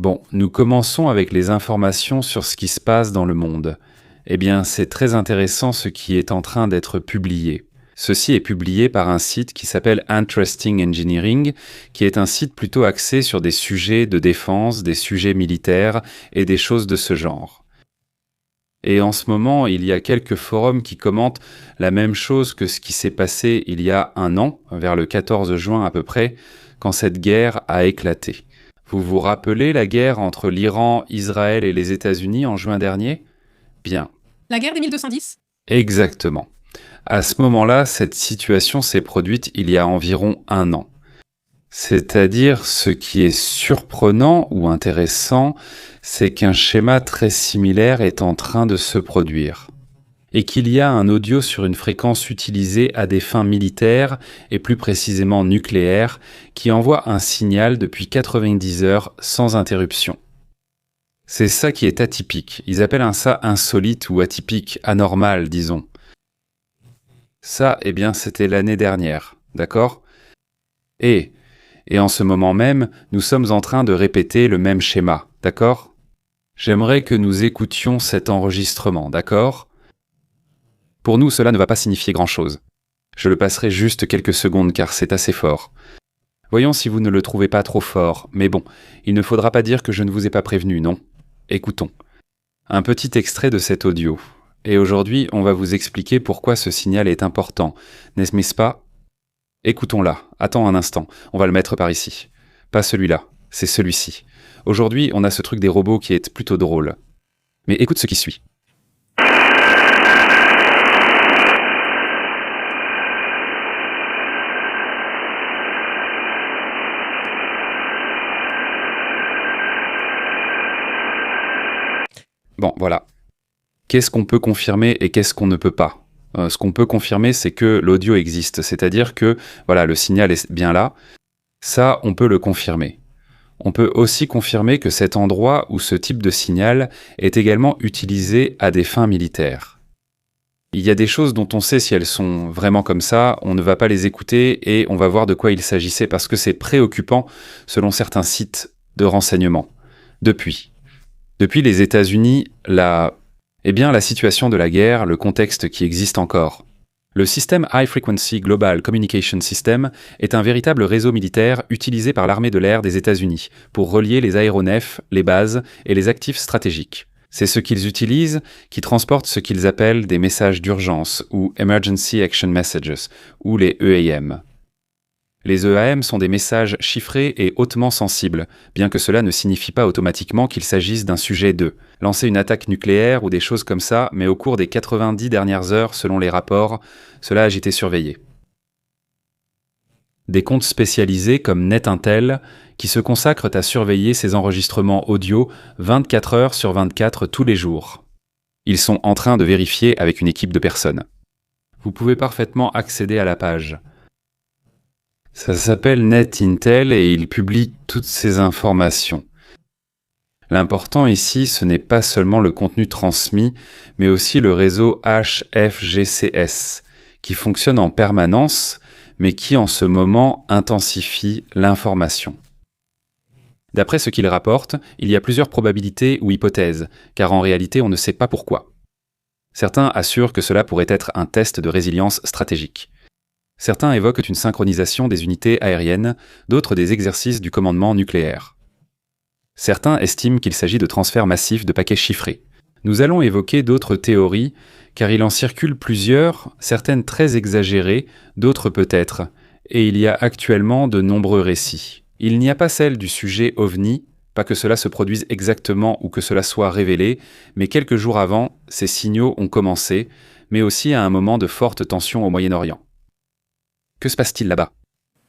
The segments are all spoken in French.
Bon, nous commençons avec les informations sur ce qui se passe dans le monde. Eh bien, c'est très intéressant ce qui est en train d'être publié. Ceci est publié par un site qui s'appelle Interesting Engineering, qui est un site plutôt axé sur des sujets de défense, des sujets militaires et des choses de ce genre. Et en ce moment, il y a quelques forums qui commentent la même chose que ce qui s'est passé il y a un an, vers le 14 juin à peu près, quand cette guerre a éclaté. Vous vous rappelez la guerre entre l'Iran, Israël et les États-Unis en juin dernier ? Bien. La guerre des 1210 ? Exactement. À ce moment-là, cette situation s'est produite il y a environ un an. C'est-à-dire, ce qui est surprenant ou intéressant, c'est qu'un schéma très similaire est en train de se produire. Et qu'il y a un audio sur une fréquence utilisée à des fins militaires, et plus précisément nucléaires, qui envoie un signal depuis 90 heures sans interruption. C'est ça qui est atypique. Ils appellent ça insolite ou atypique, anormal, disons. Ça, eh bien, c'était l'année dernière, d'accord ? Et en ce moment même, nous sommes en train de répéter le même schéma, d'accord ? J'aimerais que nous écoutions cet enregistrement, d'accord ? Pour nous, cela ne va pas signifier grand-chose. Je le passerai juste quelques secondes car c'est assez fort. Voyons si vous ne le trouvez pas trop fort, mais bon, il ne faudra pas dire que je ne vous ai pas prévenu, non ? Écoutons. Un petit extrait de cet audio. Et aujourd'hui, on va vous expliquer pourquoi ce signal est important, n'est-ce pas ? Écoutons-la. Attends un instant, on va le mettre par ici. Pas celui-là, c'est celui-ci. Aujourd'hui, on a ce truc des robots qui est plutôt drôle. Mais écoute ce qui suit. Bon, voilà. Qu'est-ce qu'on peut confirmer et qu'est-ce qu'on ne peut pas ? Ce qu'on peut confirmer, c'est que l'audio existe, c'est-à-dire que voilà, le signal est bien là. Ça, on peut le confirmer. On peut aussi confirmer que cet endroit ou ce type de signal est également utilisé à des fins militaires. Il y a des choses dont on sait si elles sont vraiment comme ça, on ne va pas les écouter et on va voir de quoi il s'agissait parce que c'est préoccupant selon certains sites de renseignement. Depuis les États-Unis, la situation de la guerre, le contexte qui existe encore. Le système High Frequency Global Communication System est un véritable réseau militaire utilisé par l'armée de l'air des États-Unis pour relier les aéronefs, les bases et les actifs stratégiques. C'est ce qu'ils utilisent qui transporte ce qu'ils appellent des messages d'urgence ou Emergency Action Messages ou les EAM. Les EAM sont des messages chiffrés et hautement sensibles, bien que cela ne signifie pas automatiquement qu'il s'agisse d'un sujet de lancer une attaque nucléaire ou des choses comme ça, mais au cours des 90 dernières heures, selon les rapports, cela a été surveillé. Des comptes spécialisés comme NetIntel qui se consacrent à surveiller ces enregistrements audio 24 heures sur 24 tous les jours. Ils sont en train de vérifier avec une équipe de personnes. Vous pouvez parfaitement accéder à la page. Ça s'appelle NetIntel et il publie toutes ces informations. L'important ici, ce n'est pas seulement le contenu transmis, mais aussi le réseau HFGCS, qui fonctionne en permanence, mais qui en ce moment intensifie l'information. D'après ce qu'il rapporte, il y a plusieurs probabilités ou hypothèses, car en réalité on ne sait pas pourquoi. Certains assurent que cela pourrait être un test de résilience stratégique. Certains évoquent une synchronisation des unités aériennes, d'autres des exercices du commandement nucléaire. Certains estiment qu'il s'agit de transferts massifs de paquets chiffrés. Nous allons évoquer d'autres théories, car il en circule plusieurs, certaines très exagérées, d'autres peut-être, et il y a actuellement de nombreux récits. Il n'y a pas celle du sujet OVNI, pas que cela se produise exactement ou que cela soit révélé, mais quelques jours avant, ces signaux ont commencé, mais aussi à un moment de forte tension au Moyen-Orient. Que se passe-t-il là-bas ?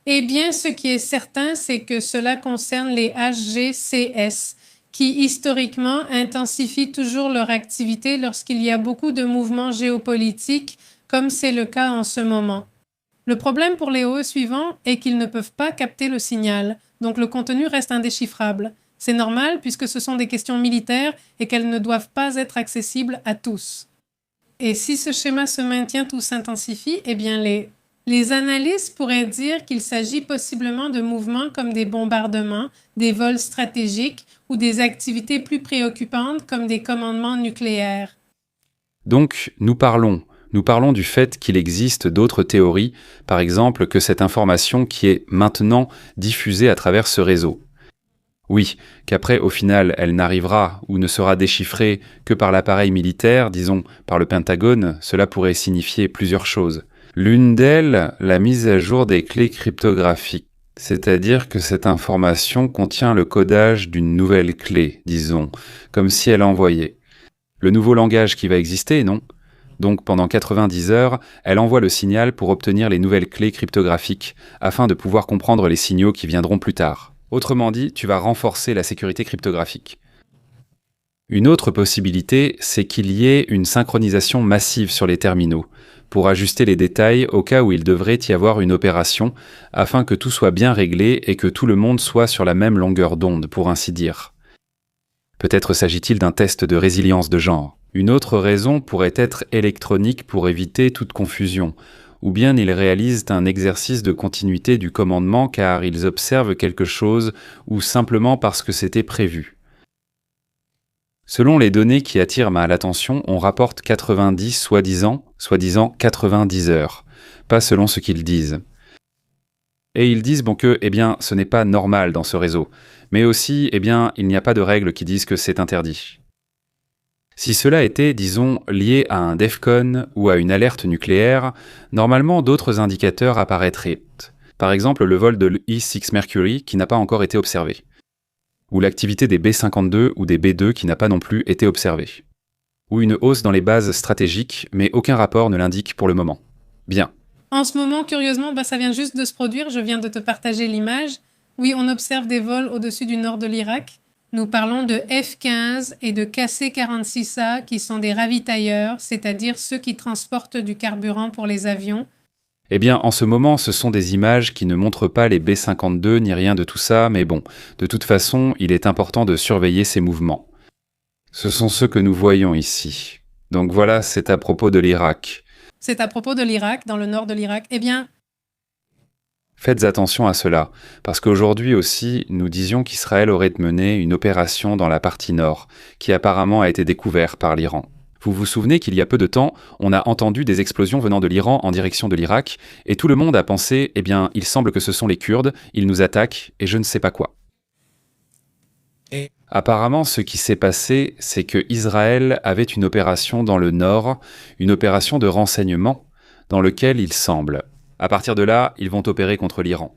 Eh bien, ce qui est certain, c'est que cela concerne les HGCS, qui historiquement intensifient toujours leur activité lorsqu'il y a beaucoup de mouvements géopolitiques, comme c'est le cas en ce moment. Le problème pour les OE suivants est qu'ils ne peuvent pas capter le signal, donc le contenu reste indéchiffrable. C'est normal puisque ce sont des questions militaires et qu'elles ne doivent pas être accessibles à tous. Et si ce schéma se maintient ou s'intensifie, eh bien les Les analystes pourraient dire qu'il s'agit possiblement de mouvements comme des bombardements, des vols stratégiques ou des activités plus préoccupantes comme des commandements nucléaires. Donc, nous parlons du fait qu'il existe d'autres théories, par exemple que cette information qui est maintenant diffusée à travers ce réseau. Oui, qu'après, au final, elle n'arrivera ou ne sera déchiffrée que par l'appareil militaire, disons par le Pentagone, cela pourrait signifier plusieurs choses. L'une d'elles, la mise à jour des clés cryptographiques. C'est-à-dire que cette information contient le codage d'une nouvelle clé, disons, comme si elle envoyait. Le nouveau langage qui va exister, non ? Donc pendant 90 heures, elle envoie le signal pour obtenir les nouvelles clés cryptographiques, afin de pouvoir comprendre les signaux qui viendront plus tard. Autrement dit, tu vas renforcer la sécurité cryptographique. Une autre possibilité, c'est qu'il y ait une synchronisation massive sur les terminaux, pour ajuster les détails au cas où il devrait y avoir une opération, afin que tout soit bien réglé et que tout le monde soit sur la même longueur d'onde, pour ainsi dire. Peut-être s'agit-il d'un test de résilience de genre. Une autre raison pourrait être électronique pour éviter toute confusion, ou bien ils réalisent un exercice de continuité du commandement car ils observent quelque chose ou simplement parce que c'était prévu. Selon les données qui attirent ma l'attention, on rapporte 90 soi-disant 90 heures, pas selon ce qu'ils disent. Et ils disent que, ce n'est pas normal dans ce réseau, mais aussi, il n'y a pas de règles qui disent que c'est interdit. Si cela était, disons, lié à un DEFCON ou à une alerte nucléaire, normalement d'autres indicateurs apparaîtraient. Par exemple, le vol de l'E6 Mercury qui n'a pas encore été observé. Ou l'activité des B-52 ou des B-2 qui n'a pas non plus été observée. Ou une hausse dans les bases stratégiques, mais aucun rapport ne l'indique pour le moment. Bien. En ce moment, curieusement, ça vient juste de se produire, je viens de te partager l'image. Oui, on observe des vols au-dessus du nord de l'Irak. Nous parlons de F-15 et de KC-46A qui sont des ravitailleurs, c'est-à-dire ceux qui transportent du carburant pour les avions. En ce moment, ce sont des images qui ne montrent pas les B-52 ni rien de tout ça, mais bon, de toute façon, il est important de surveiller ces mouvements. Ce sont ceux que nous voyons ici. Donc voilà, c'est à propos de l'Irak. C'est à propos de l'Irak, dans le nord de l'Irak. Faites attention à cela, parce qu'aujourd'hui aussi, nous disions qu'Israël aurait mené une opération dans la partie nord, qui apparemment a été découverte par l'Iran. Vous vous souvenez qu'il y a peu de temps, on a entendu des explosions venant de l'Iran en direction de l'Irak, et tout le monde a pensé, il semble que ce sont les Kurdes, ils nous attaquent, et je ne sais pas quoi. Apparemment, ce qui s'est passé, c'est que Israël avait une opération dans le nord, une opération de renseignement, dans lequel il semble. À partir de là, ils vont opérer contre l'Iran.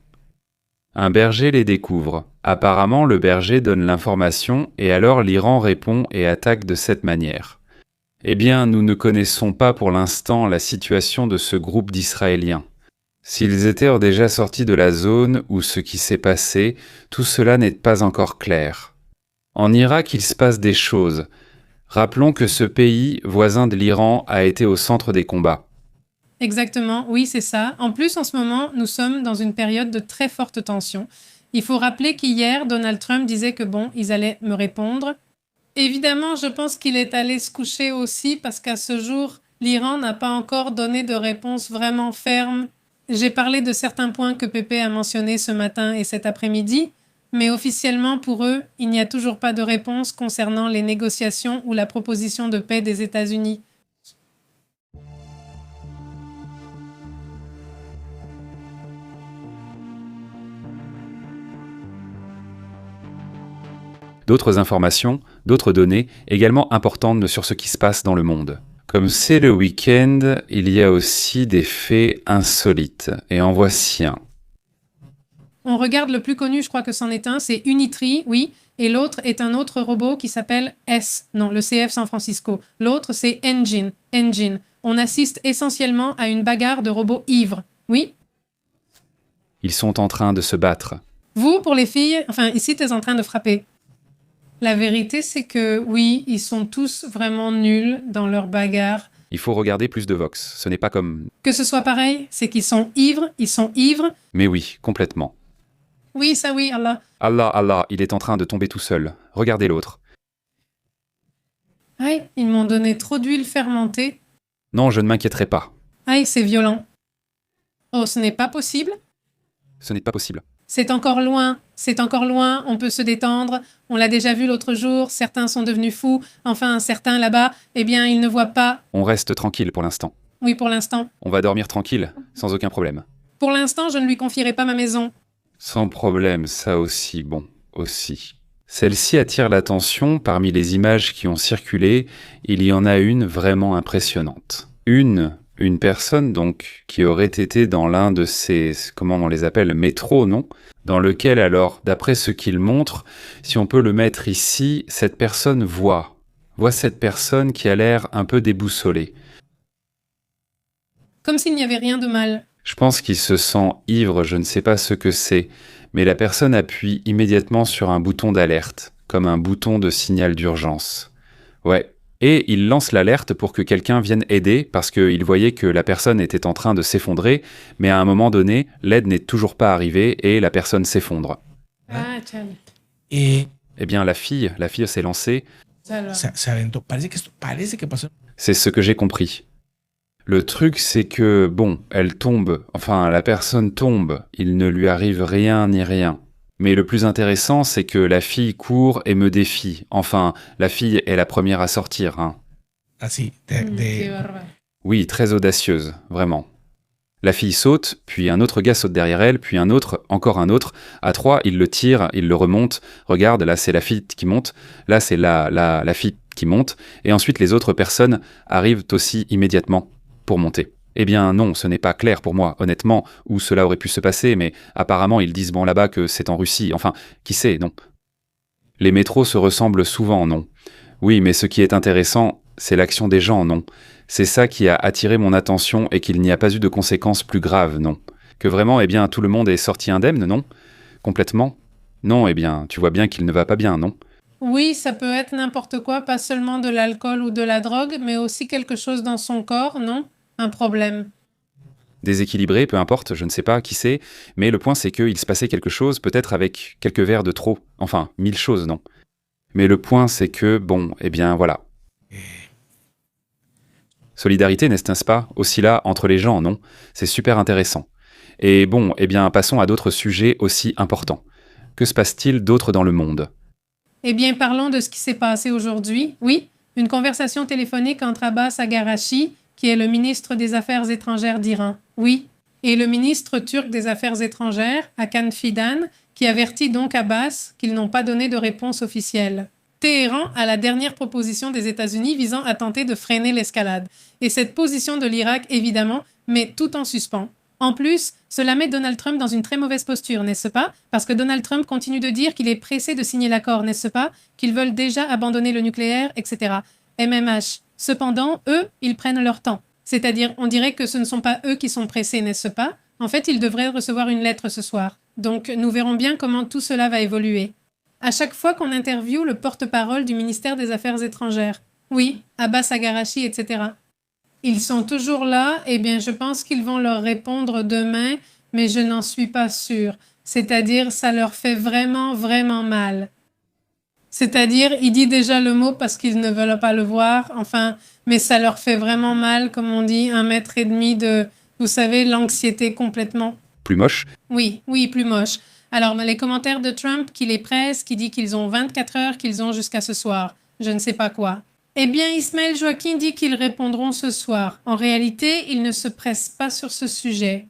Un berger les découvre. Apparemment, le berger donne l'information, et alors l'Iran répond et attaque de cette manière. Nous ne connaissons pas pour l'instant la situation de ce groupe d'Israéliens. S'ils étaient déjà sortis de la zone ou ce qui s'est passé, tout cela n'est pas encore clair. En Irak, il se passe des choses. Rappelons que ce pays, voisin de l'Iran, a été au centre des combats. Exactement, oui, c'est ça. En plus, en ce moment, nous sommes dans une période de très forte tension. Il faut rappeler qu'hier, Donald Trump disait que ils allaient me répondre. Évidemment, je pense qu'il est allé se coucher aussi parce qu'à ce jour, l'Iran n'a pas encore donné de réponse vraiment ferme. J'ai parlé de certains points que Pépé a mentionnés ce matin et cet après-midi, mais officiellement pour eux, il n'y a toujours pas de réponse concernant les négociations ou la proposition de paix des États-Unis. D'autres informations, d'autres données, également importantes sur ce qui se passe dans le monde. Comme c'est le week-end, il y a aussi des faits insolites, et en voici un. On regarde le plus connu, je crois que c'en est un, c'est Unitree, oui, et l'autre est un autre robot qui s'appelle le CF San Francisco. L'autre, c'est Engine. On assiste essentiellement à une bagarre de robots ivres, oui. Ils sont en train de se battre. Vous, pour les filles, ici, tu es en train de frapper. La vérité, c'est que oui, ils sont tous vraiment nuls dans leur bagarre. Il faut regarder plus de Vox, ce n'est pas comme... Que ce soit pareil, c'est qu'ils sont ivres. Mais oui, complètement. Oui, ça oui, Allah. Allah, il est en train de tomber tout seul. Regardez l'autre. Aïe, ils m'ont donné trop d'huile fermentée. Non, je ne m'inquiéterai pas. Aïe, c'est violent. Oh, ce n'est pas possible? Ce n'est pas possible. C'est encore loin, on peut se détendre. On l'a déjà vu l'autre jour, certains sont devenus fous. Enfin, certains là-bas, eh bien, ils ne voient pas. On reste tranquille pour l'instant. Oui, pour l'instant. On va dormir tranquille, sans aucun problème. Pour l'instant, je ne lui confierai pas ma maison. Sans problème, ça aussi, bon, aussi. Celle-ci attire l'attention. Parmi les images qui ont circulé, il y en a une vraiment impressionnante. Une personne donc qui aurait été dans l'un de ces, comment on les appelle, métros, non? Dans lequel alors, d'après ce qu'il montre, si on peut le mettre ici, cette personne voit cette personne qui a l'air un peu déboussolée. Comme s'il n'y avait rien de mal. Je pense qu'il se sent ivre, je ne sais pas ce que c'est, mais la personne appuie immédiatement sur un bouton d'alerte, comme un bouton de signal d'urgence. Ouais. Et il lance l'alerte pour que quelqu'un vienne aider, parce qu'il voyait que la personne était en train de s'effondrer, mais à un moment donné, l'aide n'est toujours pas arrivée et la personne s'effondre. Ah, tiens. Eh bien, la fille s'est lancée. Alors. se aventó. Parece que pasó. C'est ce que j'ai compris. Le truc, c'est que, bon, elle tombe, enfin, la personne tombe, il ne lui arrive rien ni rien. Mais le plus intéressant, c'est que la fille court et me défie. Enfin, la fille est la première à sortir, hein. Así, Qué bárbaro. Oui, très audacieuse, vraiment. La fille saute, puis un autre gars saute derrière elle, puis un autre, encore un autre. À trois, il le tire, il le remonte. Regarde, là c'est la fille qui monte, là c'est la fille qui monte, et ensuite les autres personnes arrivent aussi immédiatement pour monter. Eh bien non, ce n'est pas clair pour moi, honnêtement, où cela aurait pu se passer, mais apparemment ils disent bon là-bas que c'est en Russie, enfin, qui sait, non. Les métros se ressemblent souvent, non. Oui, mais ce qui est intéressant, c'est l'action des gens, non. C'est ça qui a attiré mon attention et qu'il n'y a pas eu de conséquences plus graves, non. Que vraiment, eh bien, tout le monde est sorti indemne, non? Complètement? Non, eh bien, tu vois bien qu'il ne va pas bien, non? Oui, ça peut être n'importe quoi, pas seulement de l'alcool ou de la drogue, mais aussi quelque chose dans son corps, non? Un problème. Déséquilibré, peu importe, je ne sais pas qui c'est, mais le point c'est qu'il se passait quelque chose, peut-être avec quelques verres de trop. Enfin, 1000 choses, non. Mais le point c'est que, bon, eh bien, voilà. Solidarité, n'est-ce pas? Aussi là, entre les gens, non? C'est super intéressant. Et bon, eh bien, passons à d'autres sujets aussi importants. Que se passe-t-il d'autre dans le monde? Eh bien, parlons de ce qui s'est passé aujourd'hui. Oui, une conversation téléphonique entre Abbas Agharachi, qui est le ministre des Affaires étrangères d'Iran. Oui. Et le ministre turc des Affaires étrangères, Hakan Fidan, qui avertit donc Abbas qu'ils n'ont pas donné de réponse officielle. Téhéran a la dernière proposition des États-Unis visant à tenter de freiner l'escalade. Et cette position de l'Irak, évidemment, met tout en suspens. En plus, cela met Donald Trump dans une très mauvaise posture, n'est-ce pas? Parce que Donald Trump continue de dire qu'il est pressé de signer l'accord, n'est-ce pas? Qu'ils veulent déjà abandonner le nucléaire, etc. MMH. Cependant, eux, ils prennent leur temps. C'est-à-dire, on dirait que ce ne sont pas eux qui sont pressés, n'est-ce pas? En fait, ils devraient recevoir une lettre ce soir. Donc, nous verrons bien comment tout cela va évoluer. À chaque fois qu'on interviewe le porte-parole du ministère des Affaires étrangères. Oui, Abbas Agharachi, etc. Ils sont toujours là, eh bien, je pense qu'ils vont leur répondre demain, mais je n'en suis pas sûre. C'est-à-dire, ça leur fait vraiment, vraiment mal. C'est-à-dire, il dit déjà le mot parce qu'ils ne veulent pas le voir, enfin, mais ça leur fait vraiment mal, comme on dit, 1,5 mètre de, vous savez, l'anxiété complètement. Plus moche? Oui, plus moche. Alors, les commentaires de Trump qui les presse, qui dit qu'ils ont 24 heures, qu'ils ont jusqu'à ce soir. Je ne sais pas quoi. Eh bien, Ismaël Joaquin dit qu'ils répondront ce soir. En réalité, ils ne se pressent pas sur ce sujet.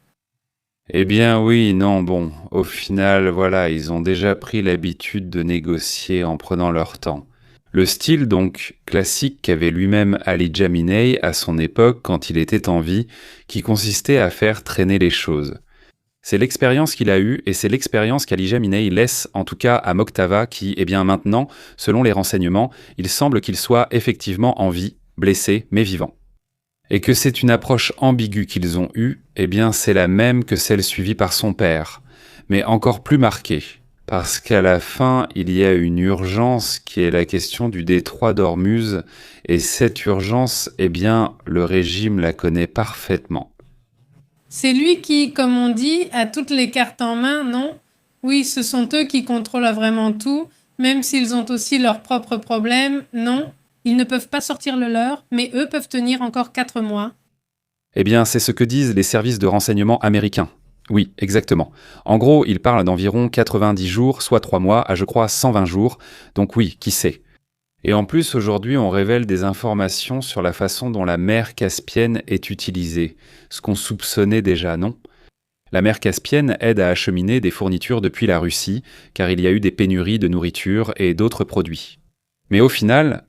Eh bien oui, non, bon, au final, voilà, ils ont déjà pris l'habitude de négocier en prenant leur temps. Le style donc classique qu'avait lui-même Ali Jamenei à son époque quand il était en vie, qui consistait à faire traîner les choses. C'est l'expérience qu'il a eue et c'est l'expérience qu'Ali Jamenei laisse en tout cas à Moctava qui, eh bien maintenant, selon les renseignements, il semble qu'il soit effectivement en vie, blessé mais vivant. Et que c'est une approche ambiguë qu'ils ont eue, eh bien c'est la même que celle suivie par son père, mais encore plus marquée. Parce qu'à la fin, il y a une urgence qui est la question du détroit d'Ormuz, et cette urgence, eh bien, le régime la connaît parfaitement. C'est lui qui, comme on dit, a toutes les cartes en main, non? Oui, ce sont eux qui contrôlent vraiment tout, même s'ils ont aussi leurs propres problèmes, non? Ils ne peuvent pas sortir le leur, mais eux peuvent tenir encore 4 mois. Eh bien, c'est ce que disent les services de renseignement américains. Oui, exactement. En gros, ils parlent d'environ 90 jours, soit 3 mois, à je crois 120 jours. Donc oui, qui sait. Et en plus, aujourd'hui, on révèle des informations sur la façon dont la mer Caspienne est utilisée. Ce qu'on soupçonnait déjà, non ? La mer Caspienne aide à acheminer des fournitures depuis la Russie, car il y a eu des pénuries de nourriture et d'autres produits. Mais au final,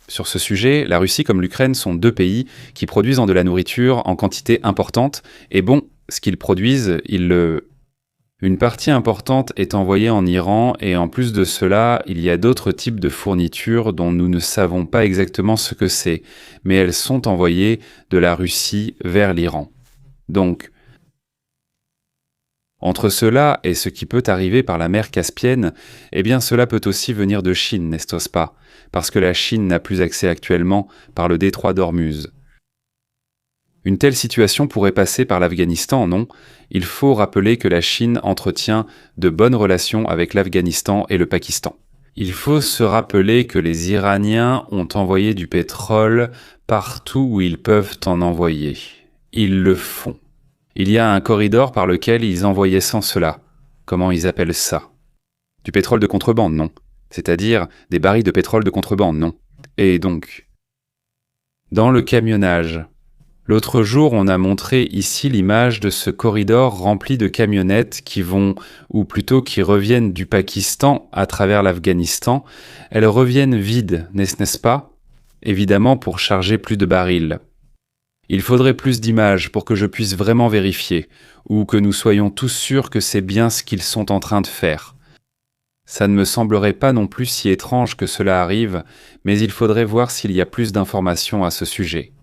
sur ce sujet, la Russie comme l'Ukraine sont 2 pays qui produisent de la nourriture en quantité importante, et bon, ce qu'ils produisent, Une partie importante est envoyée en Iran, et en plus de cela, il y a d'autres types de fournitures dont nous ne savons pas exactement ce que c'est, mais elles sont envoyées de la Russie vers l'Iran. Donc, entre cela et ce qui peut arriver par la mer Caspienne, eh bien cela peut aussi venir de Chine, n'est-ce pas ? Parce que la Chine n'a plus accès actuellement par le détroit d'Ormuz. Une telle situation pourrait passer par l'Afghanistan, non ? Il faut rappeler que la Chine entretient de bonnes relations avec l'Afghanistan et le Pakistan. Il faut se rappeler que les Iraniens ont envoyé du pétrole partout où ils peuvent en envoyer. Ils le font. Il y a un corridor par lequel ils envoyaient sans cela. Comment ils appellent ça ? Du pétrole de contrebande, non ? C'est-à-dire des barils de pétrole de contrebande, non ? Et donc, dans le camionnage, l'autre jour, on a montré ici l'image de ce corridor rempli de camionnettes qui reviennent du Pakistan à travers l'Afghanistan. Elles reviennent vides, n'est-ce pas ? Évidemment pour charger plus de barils. Il faudrait plus d'images pour que je puisse vraiment vérifier, ou que nous soyons tous sûrs que c'est bien ce qu'ils sont en train de faire. Ça ne me semblerait pas non plus si étrange que cela arrive, mais il faudrait voir s'il y a plus d'informations à ce sujet.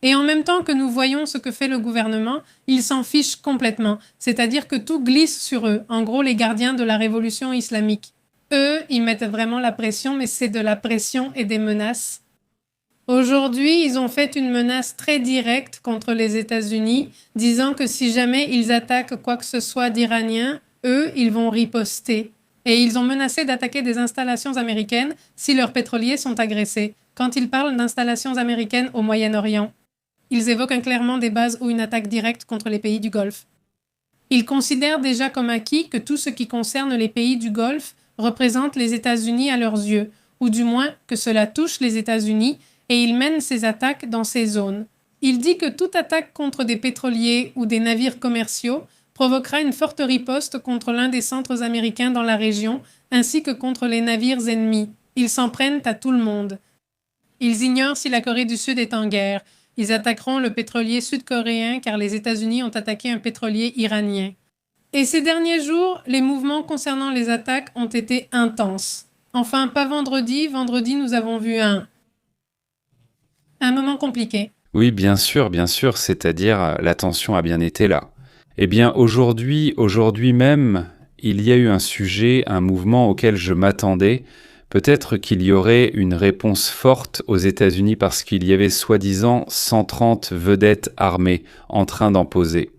Et en même temps que nous voyons ce que fait le gouvernement, ils s'en fichent complètement, c'est-à-dire que tout glisse sur eux, en gros les gardiens de la révolution islamique. Eux, ils mettent vraiment la pression, mais c'est de la pression et des menaces. Aujourd'hui, ils ont fait une menace très directe contre les États-Unis, disant que si jamais ils attaquent quoi que ce soit d'Iraniens, eux, ils vont riposter. Et ils ont menacé d'attaquer des installations américaines si leurs pétroliers sont agressés, quand ils parlent d'installations américaines au Moyen-Orient. Ils évoquent clairement des bases ou une attaque directe contre les pays du Golfe. Ils considèrent déjà comme acquis que tout ce qui concerne les pays du Golfe représente les États-Unis à leurs yeux, ou du moins que cela touche les États-Unis, et ils mènent ces attaques dans ces zones. Il dit que toute attaque contre des pétroliers ou des navires commerciaux provoquera une forte riposte contre l'un des centres américains dans la région, ainsi que contre les navires ennemis. Ils s'en prennent à tout le monde. Ils ignorent si la Corée du Sud est en guerre. Ils attaqueront le pétrolier sud-coréen car les États-Unis ont attaqué un pétrolier iranien. Et ces derniers jours, les mouvements concernant les attaques ont été intenses. Enfin, pas vendredi. Vendredi, nous avons vu un moment compliqué. Oui, bien sûr, c'est-à-dire la tension a bien été là. Eh bien, aujourd'hui même, il y a eu un sujet, un mouvement auquel je m'attendais. Peut-être qu'il y aurait une réponse forte aux États-Unis parce qu'il y avait soi-disant 130 vedettes armées en train d'en poser.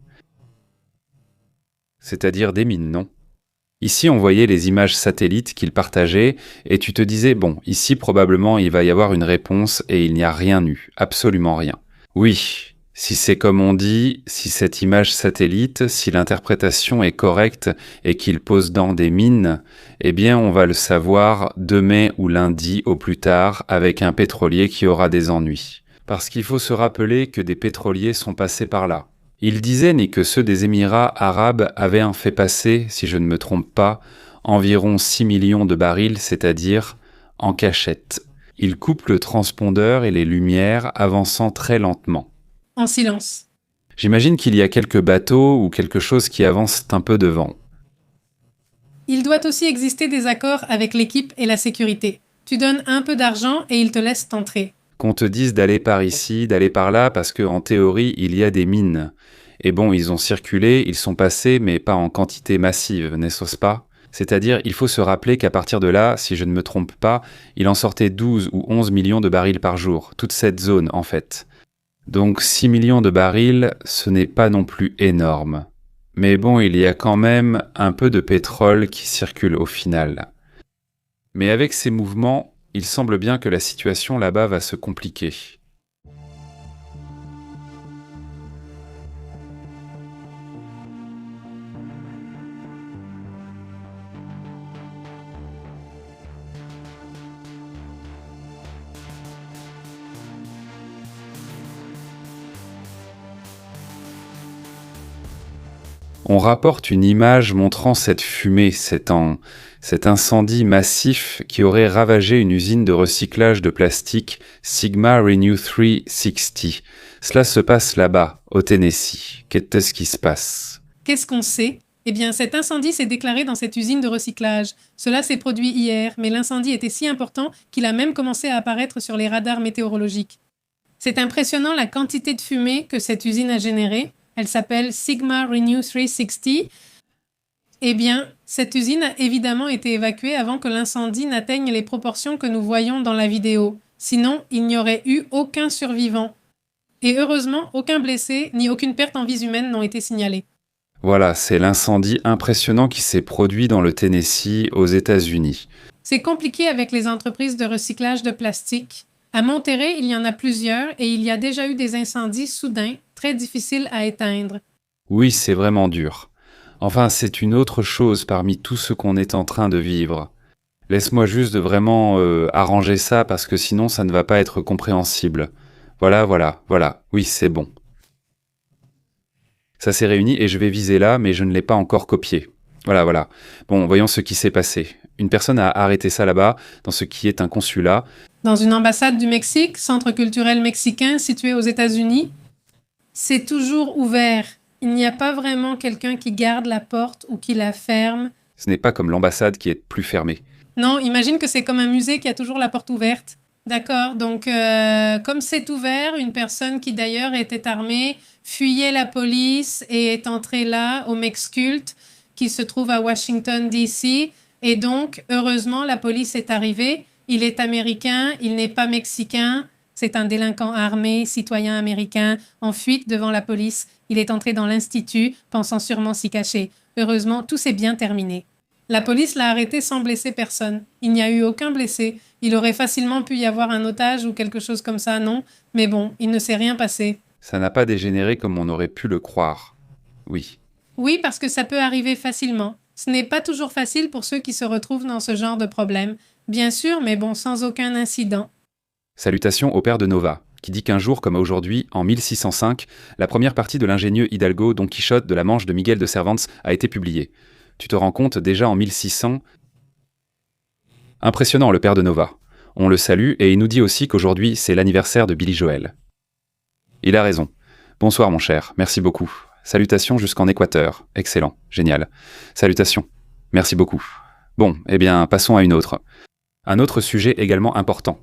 C'est-à-dire des mines, non ? Ici, on voyait les images satellites qu'ils partageaient et tu te disais, bon, ici probablement il va y avoir une réponse et il n'y a rien eu, absolument rien. Oui, si c'est comme on dit, si cette image satellite, si l'interprétation est correcte et qu'ils posent dans des mines, eh bien on va le savoir demain ou lundi au plus tard avec un pétrolier qui aura des ennuis. Parce qu'il faut se rappeler que des pétroliers sont passés par là. Il disait ni que ceux des Émirats arabes avaient en fait passer, si je ne me trompe pas, environ 6 millions de barils, c'est-à-dire en cachette. Ils coupent le transpondeur et les lumières, avançant très lentement. En silence. J'imagine qu'il y a quelques bateaux ou quelque chose qui avance un peu devant. Il doit aussi exister des accords avec l'équipe et la sécurité. Tu donnes un peu d'argent et ils te laissent entrer. Qu'on te dise d'aller par ici, d'aller par là, parce qu'en théorie, il y a des mines. Et bon, ils ont circulé, ils sont passés, mais pas en quantité massive, n'est-ce pas ? C'est-à-dire, il faut se rappeler qu'à partir de là, si je ne me trompe pas, il en sortait 12 ou 11 millions de barils par jour, toute cette zone en fait. Donc 6 millions de barils, ce n'est pas non plus énorme. Mais bon, il y a quand même un peu de pétrole qui circule au final. Mais avec ces mouvements, il semble bien que la situation là-bas va se compliquer. On rapporte une image montrant cette fumée, cet incendie massif qui aurait ravagé une usine de recyclage de plastique Sigma Renew 360. Cela se passe là-bas, au Tennessee. Qu'est-ce qui se passe? Qu'est-ce qu'on sait? Eh bien, cet incendie s'est déclaré dans cette usine de recyclage. Cela s'est produit hier, mais l'incendie était si important qu'il a même commencé à apparaître sur les radars météorologiques. C'est impressionnant la quantité de fumée que cette usine a générée. Elle s'appelle Sigma Renew 360. Eh bien, cette usine a évidemment été évacuée avant que l'incendie n'atteigne les proportions que nous voyons dans la vidéo. Sinon, il n'y aurait eu aucun survivant. Et heureusement, aucun blessé ni aucune perte en vies humaines n'ont été signalés. Voilà, c'est l'incendie impressionnant qui s'est produit dans le Tennessee, aux États-Unis. C'est compliqué avec les entreprises de recyclage de plastique. À Monterrey, il y en a plusieurs et il y a déjà eu des incendies soudains, très difficiles à éteindre. Oui, c'est vraiment dur. Enfin, c'est une autre chose parmi tout ce qu'on est en train de vivre. Laisse-moi juste de vraiment arranger ça parce que sinon ça ne va pas être compréhensible. Voilà. Oui, c'est bon. Ça s'est réuni et je vais viser là, mais je ne l'ai pas encore copié. Voilà. Bon, voyons ce qui s'est passé. Une personne a arrêté ça là-bas, dans ce qui est un consulat. Dans une ambassade du Mexique, centre culturel mexicain situé aux États-Unis, c'est toujours ouvert. Il n'y a pas vraiment quelqu'un qui garde la porte ou qui la ferme. Ce n'est pas comme l'ambassade qui est plus fermée. Non, imagine que c'est comme un musée qui a toujours la porte ouverte. D'accord, donc comme c'est ouvert, une personne qui d'ailleurs était armée fuyait la police et est entrée là au Mexculte qui se trouve à Washington, D.C. Et donc, heureusement, la police est arrivée. Il est américain, il n'est pas mexicain. C'est un délinquant armé, citoyen américain, en fuite devant la police. Il est entré dans l'institut, pensant sûrement s'y cacher. Heureusement, tout s'est bien terminé. La police l'a arrêté sans blesser personne. Il n'y a eu aucun blessé. Il aurait facilement pu y avoir un otage ou quelque chose comme ça, non? Mais bon, il ne s'est rien passé. Ça n'a pas dégénéré comme on aurait pu le croire. Oui. Oui, parce que ça peut arriver facilement. Ce n'est pas toujours facile pour ceux qui se retrouvent dans ce genre de problème. Bien sûr, mais bon, sans aucun incident. Salutations au père de Nova, qui dit qu'un jour comme aujourd'hui, en 1605, la première partie de l'ingénieux Hidalgo Don Quichotte de la Manche de Miguel de Cervantes a été publiée. Tu te rends compte, déjà en 1600... Impressionnant le père de Nova. On le salue et il nous dit aussi qu'aujourd'hui c'est l'anniversaire de Billy Joel. Il a raison. Bonsoir mon cher, merci beaucoup. Salutations jusqu'en Équateur. Excellent, génial. Salutations. Merci beaucoup. Bon, eh bien, passons à une autre. Un autre sujet également important.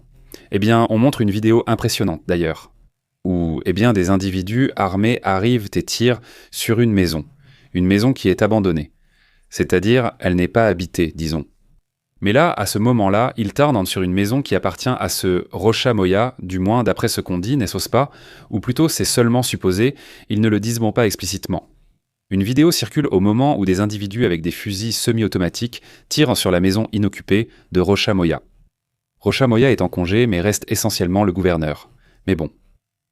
Eh bien, on montre une vidéo impressionnante d'ailleurs, où eh bien, des individus armés arrivent et tirent sur une maison qui est abandonnée. C'est-à-dire, elle n'est pas habitée, disons. Mais là, à ce moment-là, ils tardent sur une maison qui appartient à ce Rocha Moya, du moins d'après ce qu'on dit, n'est-ce pas? Ou plutôt c'est seulement supposé, ils ne le disent bon pas explicitement. Une vidéo circule au moment où des individus avec des fusils semi-automatiques tirent sur la maison inoccupée de Rocha Moya. Rocha Moya est en congé mais reste essentiellement le gouverneur. Mais bon.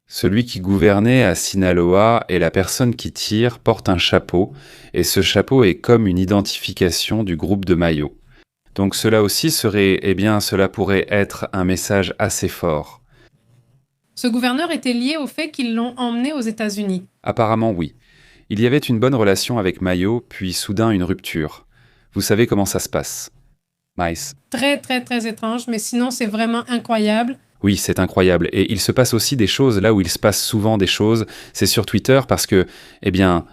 Celui qui gouvernait à Sinaloa et la personne qui tire porte un chapeau, et ce chapeau est comme une identification du groupe de Mayo. Donc cela aussi cela pourrait être un message assez fort. Ce gouverneur était lié au fait qu'ils l'ont emmené aux États-Unis. Apparemment oui. Il y avait une bonne relation avec Mayo, puis soudain une rupture. Vous savez comment ça se passe. Mice. Très, très, très étrange, mais sinon c'est vraiment incroyable. Oui, c'est incroyable. Et il se passe aussi des choses là où il se passe souvent des choses. C'est sur Twitter parce que,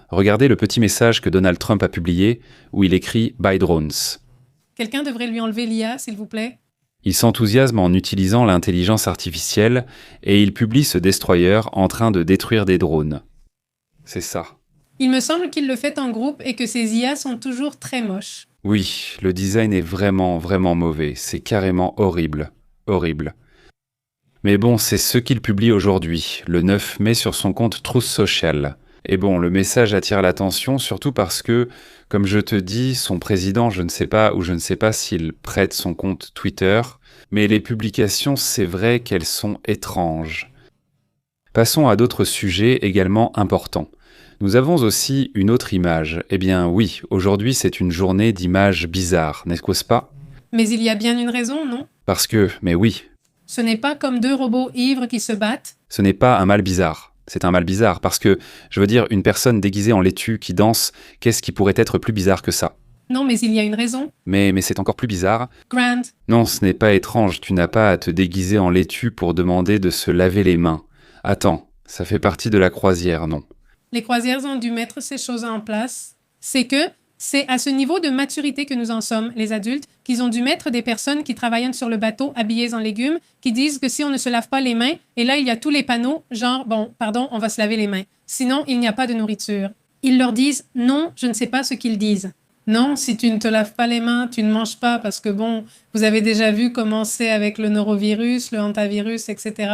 regardez le petit message que Donald Trump a publié où il écrit « Buy drones ». Quelqu'un devrait lui enlever l'IA, s'il vous plaît. Il s'enthousiasme en utilisant l'intelligence artificielle et il publie ce destroyer en train de détruire des drones. C'est ça. Il me semble qu'il le fait en groupe et que ces IA sont toujours très moches. Oui, le design est vraiment, vraiment mauvais. C'est carrément horrible. Horrible. Mais bon, c'est ce qu'il publie aujourd'hui, le 9 mai sur son compte Truth Social. Et bon, le message attire l'attention, surtout parce que, comme je te dis, son président, je ne sais pas s'il prête son compte Twitter, mais les publications, c'est vrai qu'elles sont étranges. Passons à d'autres sujets également importants. Nous avons aussi une autre image. Eh bien oui, aujourd'hui c'est une journée d'images bizarres, n'est-ce pas? Mais il y a bien une raison, non? Parce que, mais oui. Ce n'est pas comme deux robots ivres qui se battent. Ce n'est pas un mal bizarre. C'est un mal bizarre, parce que, je veux dire, une personne déguisée en laitue qui danse, qu'est-ce qui pourrait être plus bizarre que ça? Non, mais il y a une raison. Mais c'est encore plus bizarre. Grant, Non, ce n'est pas étrange, tu n'as pas à te déguiser en laitue pour demander de se laver les mains. Attends, ça fait partie de la croisière, non? les croisières ont dû mettre ces choses en place. C'est à ce niveau de maturité que nous en sommes, les adultes, qu'ils ont dû mettre des personnes qui travaillent sur le bateau habillées en légumes, qui disent que si on ne se lave pas les mains, et là, il y a tous les panneaux, genre, bon, pardon, on va se laver les mains. Sinon, il n'y a pas de nourriture. Ils leur disent, non, je ne sais pas ce qu'ils disent. Non, si tu ne te laves pas les mains, tu ne manges pas parce que, bon, vous avez déjà vu comment c'est avec le norovirus, le hantavirus, etc.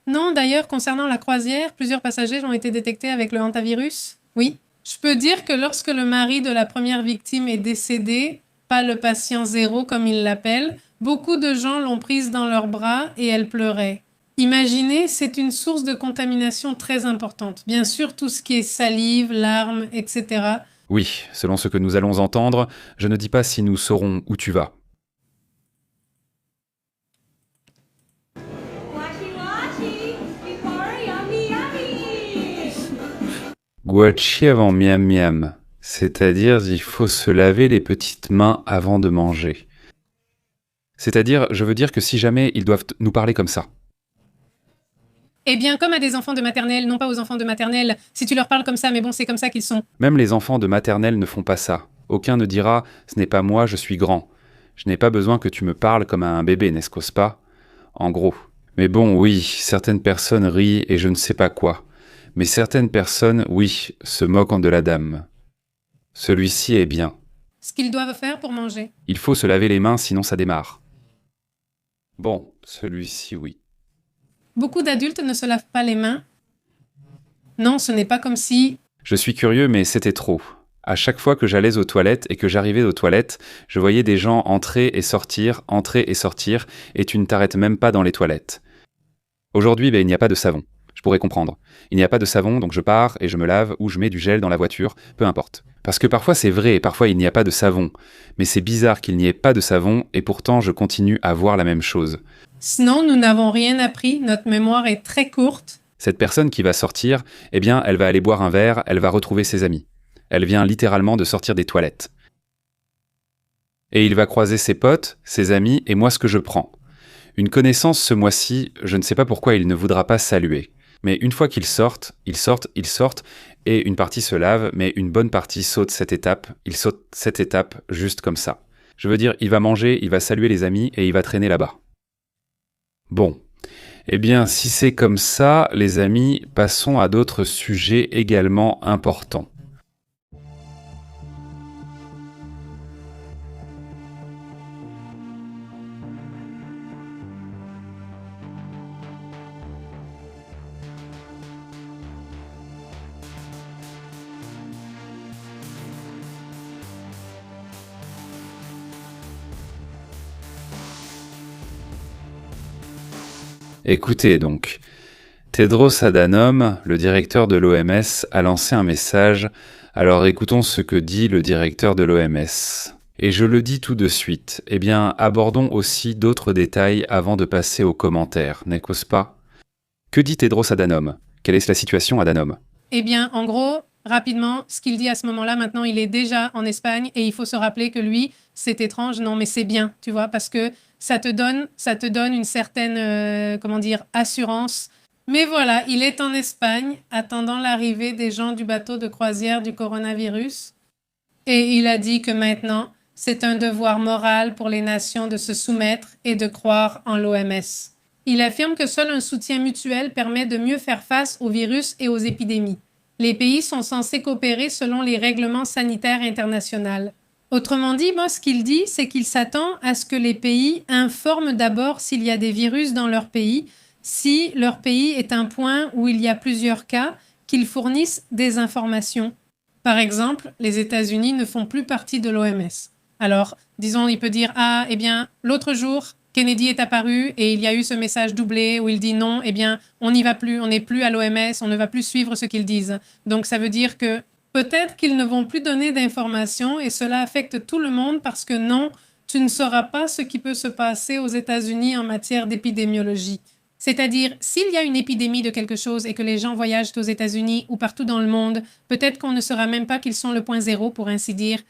Non, d'ailleurs, concernant la croisière, plusieurs passagers ont été détectés avec le hantavirus. Oui. Je peux dire que lorsque le mari de la première victime est décédé, pas le patient zéro comme ils l'appellent, beaucoup de gens l'ont prise dans leurs bras et elle pleurait. Imaginez, c'est une source de contamination très importante. Bien sûr, tout ce qui est salive, larmes, etc. Oui, selon ce que nous allons entendre, je ne dis pas si nous saurons où tu vas. Washy washy, before yummy yummy. Guachi avant miam miam, c'est-à-dire il faut se laver les petites mains avant de manger. C'est-à-dire, je veux dire que si jamais ils doivent nous parler comme ça. Eh bien, comme à des enfants de maternelle, non pas aux enfants de maternelle, si tu leur parles comme ça, mais bon, c'est comme ça qu'ils sont. Même les enfants de maternelle ne font pas ça. Aucun ne dira « ce n'est pas moi, je suis grand ». Je n'ai pas besoin que tu me parles comme à un bébé, n'est-ce pas? En gros. Mais bon, oui, certaines personnes rient et je ne sais pas quoi. Mais certaines personnes, oui, se moquent de la dame. Celui-ci est bien. Ce qu'ils doivent faire pour manger. Il faut se laver les mains, sinon ça démarre. Bon, celui-ci, oui. Beaucoup d'adultes ne se lavent pas les mains. Non, ce n'est pas comme si... Je suis curieux, mais c'était trop. À chaque fois que j'allais aux toilettes et que j'arrivais aux toilettes, je voyais des gens entrer et sortir, et tu ne t'arrêtes même pas dans les toilettes. Aujourd'hui, il n'y a pas de savon. Je pourrais comprendre. Il n'y a pas de savon, donc je pars et je me lave ou je mets du gel dans la voiture, peu importe. Parce que parfois c'est vrai et parfois il n'y a pas de savon. Mais c'est bizarre qu'il n'y ait pas de savon et pourtant je continue à voir la même chose. Sinon, nous n'avons rien appris, notre mémoire est très courte. Cette personne qui va sortir, eh bien, elle va aller boire un verre, elle va retrouver ses amis. Elle vient littéralement de sortir des toilettes. Et il va croiser ses potes, ses amis, et moi ce que je prends. Une connaissance ce mois-ci, je ne sais pas pourquoi il ne voudra pas saluer. Mais une fois qu'ils sortent, et une partie se lave, mais une bonne partie saute cette étape, il saute cette étape juste comme ça. Je veux dire, il va manger, il va saluer les amis, et il va traîner là-bas. Bon. Eh bien, si c'est comme ça, les amis, passons à d'autres sujets également importants. Écoutez donc, Tedros Adhanom, le directeur de l'OMS, a lancé un message, alors écoutons ce que dit le directeur de l'OMS. Et je le dis tout de suite, eh bien abordons aussi d'autres détails avant de passer aux commentaires, n'est-ce pas? Que dit Tedros Adhanom? Quelle est la situation Adhanom? Eh bien, en gros, rapidement, ce qu'il dit à ce moment-là, maintenant, il est déjà en Espagne et il faut se rappeler que lui, c'est étrange, non, mais c'est bien, tu vois, parce que ça te donne une certaine, assurance. Mais voilà, il est en Espagne, attendant l'arrivée des gens du bateau de croisière du coronavirus. Et il a dit que maintenant, c'est un devoir moral pour les nations de se soumettre et de croire en l'OMS. Il affirme que seul un soutien mutuel permet de mieux faire face au virus et aux épidémies. Les pays sont censés coopérer selon les règlements sanitaires internationaux. Autrement dit, moi, ce qu'il dit, c'est qu'il s'attend à ce que les pays informent d'abord s'il y a des virus dans leur pays, si leur pays est un point où il y a plusieurs cas, qu'ils fournissent des informations. Par exemple, les États-Unis ne font plus partie de l'OMS. Alors, disons, il peut dire « Ah, eh bien, l'autre jour, Kennedy est apparu et il y a eu ce message doublé où il dit non, eh bien, on n'y va plus, on n'est plus à l'OMS, on ne va plus suivre ce qu'ils disent. » Donc, ça veut dire que peut-être qu'ils ne vont plus donner d'informations et cela affecte tout le monde parce que non, tu ne sauras pas ce qui peut se passer aux États-Unis en matière d'épidémiologie. C'est-à-dire, s'il y a une épidémie de quelque chose et que les gens voyagent aux États-Unis ou partout dans le monde, peut-être qu'on ne saura même pas qu'ils sont le point zéro, pour ainsi dire.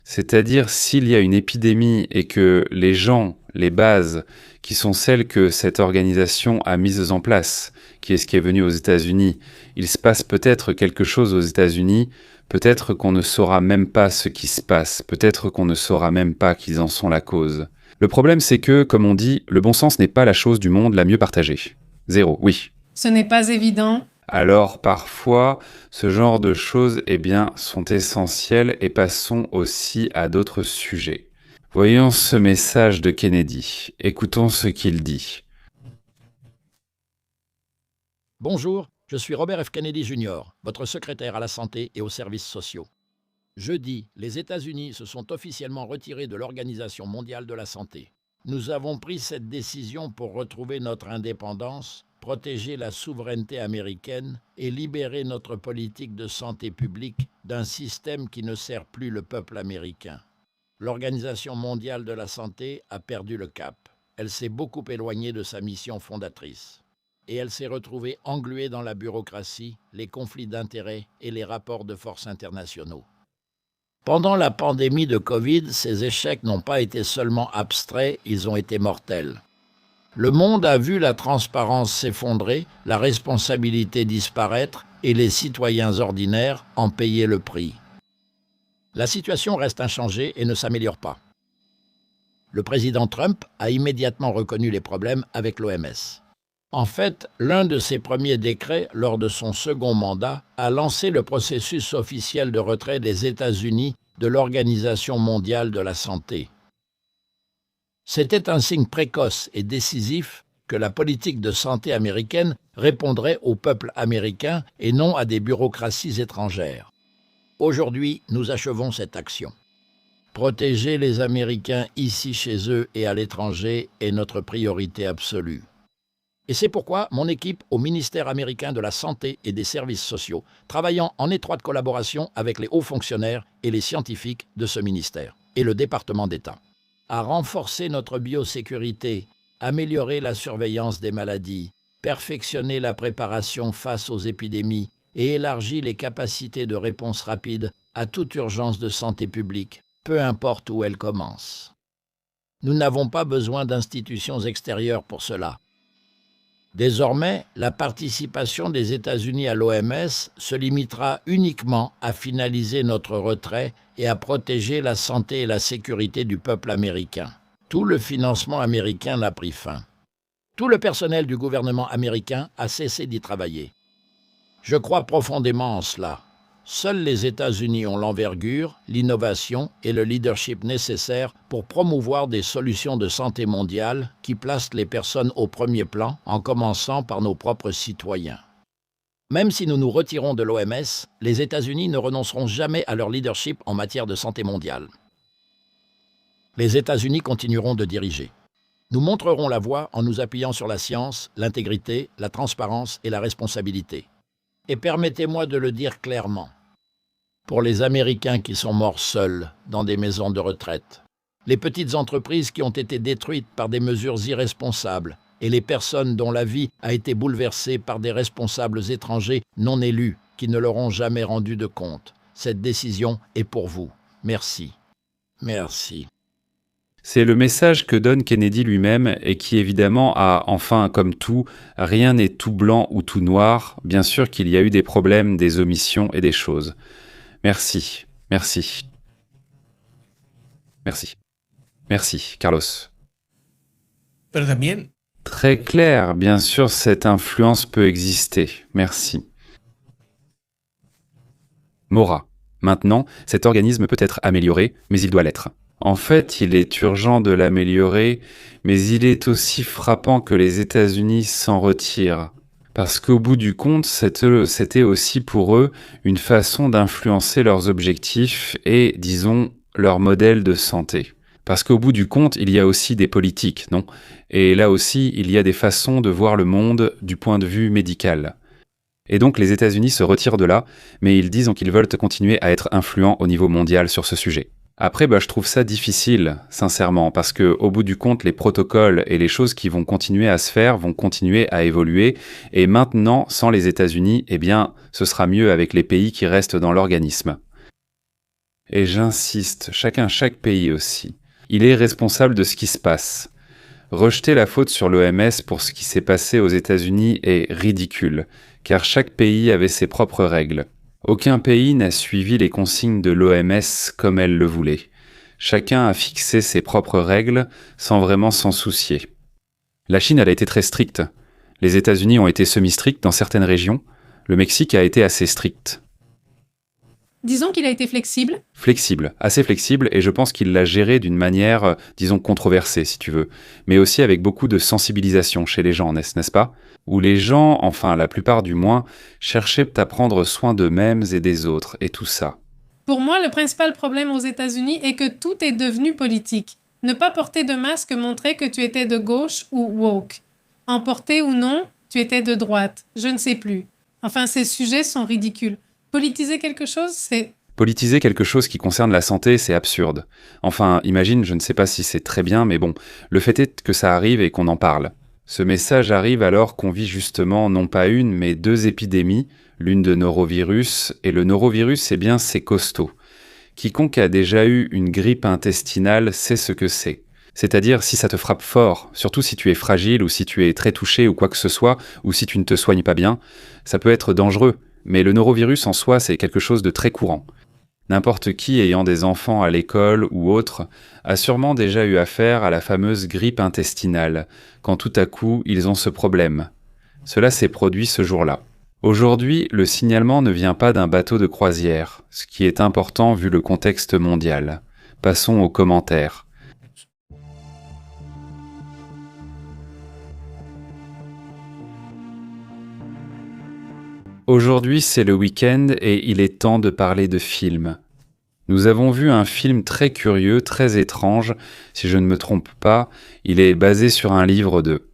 C'est-à-dire, s'il y a une épidémie et que les gens, les bases, qui sont celles que cette organisation a mises en place, qui est ce qui est venu aux États-Unis, il se passe peut-être quelque chose aux États-Unis, peut-être qu'on ne saura même pas ce qui se passe, peut-être qu'on ne saura même pas qu'ils en sont la cause. Le problème, c'est que, comme on dit, le bon sens n'est pas la chose du monde la mieux partagée. 0, oui. Ce n'est pas évident. Alors parfois, ce genre de choses, sont essentielles et passons aussi à d'autres sujets. Voyons ce message de Kennedy. Écoutons ce qu'il dit. Bonjour, je suis Robert F. Kennedy Jr., votre secrétaire à la santé et aux services sociaux. Jeudi, les États-Unis se sont officiellement retirés de l'Organisation mondiale de la santé. Nous avons pris cette décision pour retrouver notre indépendance, protéger la souveraineté américaine et libérer notre politique de santé publique d'un système qui ne sert plus le peuple américain. L'Organisation mondiale de la santé a perdu le cap. Elle s'est beaucoup éloignée de sa mission fondatrice. Et elle s'est retrouvée engluée dans la bureaucratie, les conflits d'intérêts et les rapports de force internationaux. Pendant la pandémie de Covid, ces échecs n'ont pas été seulement abstraits, ils ont été mortels. Le monde a vu la transparence s'effondrer, la responsabilité disparaître et les citoyens ordinaires en payer le prix. La situation reste inchangée et ne s'améliore pas. Le président Trump a immédiatement reconnu les problèmes avec l'OMS. En fait, l'un de ses premiers décrets, lors de son second mandat, a lancé le processus officiel de retrait des États-Unis de l'Organisation mondiale de la santé. C'était un signe précoce et décisif que la politique de santé américaine répondrait au peuple américain et non à des bureaucraties étrangères. Aujourd'hui, nous achevons cette action. Protéger les Américains ici chez eux et à l'étranger est notre priorité absolue. Et c'est pourquoi mon équipe au ministère américain de la Santé et des Services sociaux, travaillant en étroite collaboration avec les hauts fonctionnaires et les scientifiques de ce ministère et le département d'État, a renforcé notre biosécurité, amélioré la surveillance des maladies, perfectionné la préparation face aux épidémies et élargi les capacités de réponse rapide à toute urgence de santé publique, peu importe où elle commence. Nous n'avons pas besoin d'institutions extérieures pour cela. Désormais, la participation des États-Unis à l'OMS se limitera uniquement à finaliser notre retrait et à protéger la santé et la sécurité du peuple américain. Tout le financement américain n'a pris fin. Tout le personnel du gouvernement américain a cessé d'y travailler. Je crois profondément en cela. Seuls les États-Unis ont l'envergure, l'innovation et le leadership nécessaires pour promouvoir des solutions de santé mondiale qui placent les personnes au premier plan, en commençant par nos propres citoyens. Même si nous nous retirons de l'OMS, les États-Unis ne renonceront jamais à leur leadership en matière de santé mondiale. Les États-Unis continueront de diriger. Nous montrerons la voie en nous appuyant sur la science, l'intégrité, la transparence et la responsabilité. Et permettez-moi de le dire clairement, pour les Américains qui sont morts seuls dans des maisons de retraite, les petites entreprises qui ont été détruites par des mesures irresponsables et les personnes dont la vie a été bouleversée par des responsables étrangers non élus qui ne leur ont jamais rendu de compte, cette décision est pour vous. Merci. Merci. C'est le message que donne Kennedy lui-même et qui évidemment a, enfin comme tout, rien n'est tout blanc ou tout noir. Bien sûr qu'il y a eu des problèmes, des omissions et des choses. Merci, merci. Merci. Merci, Carlos. Pero también Très clair, bien sûr, cette influence peut exister. Merci. Maura. Maintenant, cet organisme peut être amélioré, mais il doit l'être. En fait, il est urgent de l'améliorer, mais il est aussi frappant que les États-Unis s'en retirent. Parce qu'au bout du compte, c'était aussi pour eux une façon d'influencer leurs objectifs et, disons, leur modèle de santé. Parce qu'au bout du compte, il y a aussi des politiques, non ? Et là aussi, il y a des façons de voir le monde du point de vue médical. Et donc les États-Unis se retirent de là, mais ils disent qu'ils veulent continuer à être influents au niveau mondial sur ce sujet. Après, je trouve ça difficile, sincèrement, parce que au bout du compte, les protocoles et les choses qui vont continuer à se faire vont continuer à évoluer. Et maintenant, sans les États-Unis, ce sera mieux avec les pays qui restent dans l'organisme. Et j'insiste, chaque pays aussi. Il est responsable de ce qui se passe. Rejeter la faute sur l'OMS pour ce qui s'est passé aux États-Unis est ridicule, car chaque pays avait ses propres règles. Aucun pays n'a suivi les consignes de l'OMS comme elle le voulait. Chacun a fixé ses propres règles sans vraiment s'en soucier. La Chine, elle a été très stricte. Les États-Unis ont été semi-stricts dans certaines régions. Le Mexique a été assez strict. Disons qu'il a été flexible. Flexible, assez flexible, et je pense qu'il l'a géré d'une manière, disons, controversée, si tu veux, mais aussi avec beaucoup de sensibilisation chez les gens, n'est-ce pas? Où les gens, enfin la plupart du moins, cherchaient à prendre soin d'eux-mêmes et des autres, et tout ça. Pour moi, le principal problème aux États-Unis est que tout est devenu politique. Ne pas porter de masque montrait que tu étais de gauche ou woke. En porter ou non, tu étais de droite. Je ne sais plus. Enfin, ces sujets sont ridicules. Politiser quelque chose, c'est... Politiser quelque chose qui concerne la santé, c'est absurde. Enfin, imagine, je ne sais pas si c'est très bien, mais bon, le fait est que ça arrive et qu'on en parle. Ce message arrive alors qu'on vit justement non pas une, mais 2 épidémies, l'une de norovirus, et le norovirus, c'est costaud. Quiconque a déjà eu une grippe intestinale sait ce que c'est. C'est-à-dire si ça te frappe fort, surtout si tu es fragile ou si tu es très touché ou quoi que ce soit, ou si tu ne te soignes pas bien, ça peut être dangereux. Mais le norovirus en soi, c'est quelque chose de très courant. N'importe qui ayant des enfants à l'école ou autre a sûrement déjà eu affaire à la fameuse grippe intestinale, quand tout à coup ils ont ce problème. Cela s'est produit ce jour-là. Aujourd'hui, le signalement ne vient pas d'un bateau de croisière, ce qui est important vu le contexte mondial. Passons aux commentaires. Aujourd'hui, c'est le week-end et il est temps de parler de films. Nous avons vu un film très curieux, très étrange. Si je ne me trompe pas, il est basé sur un livre de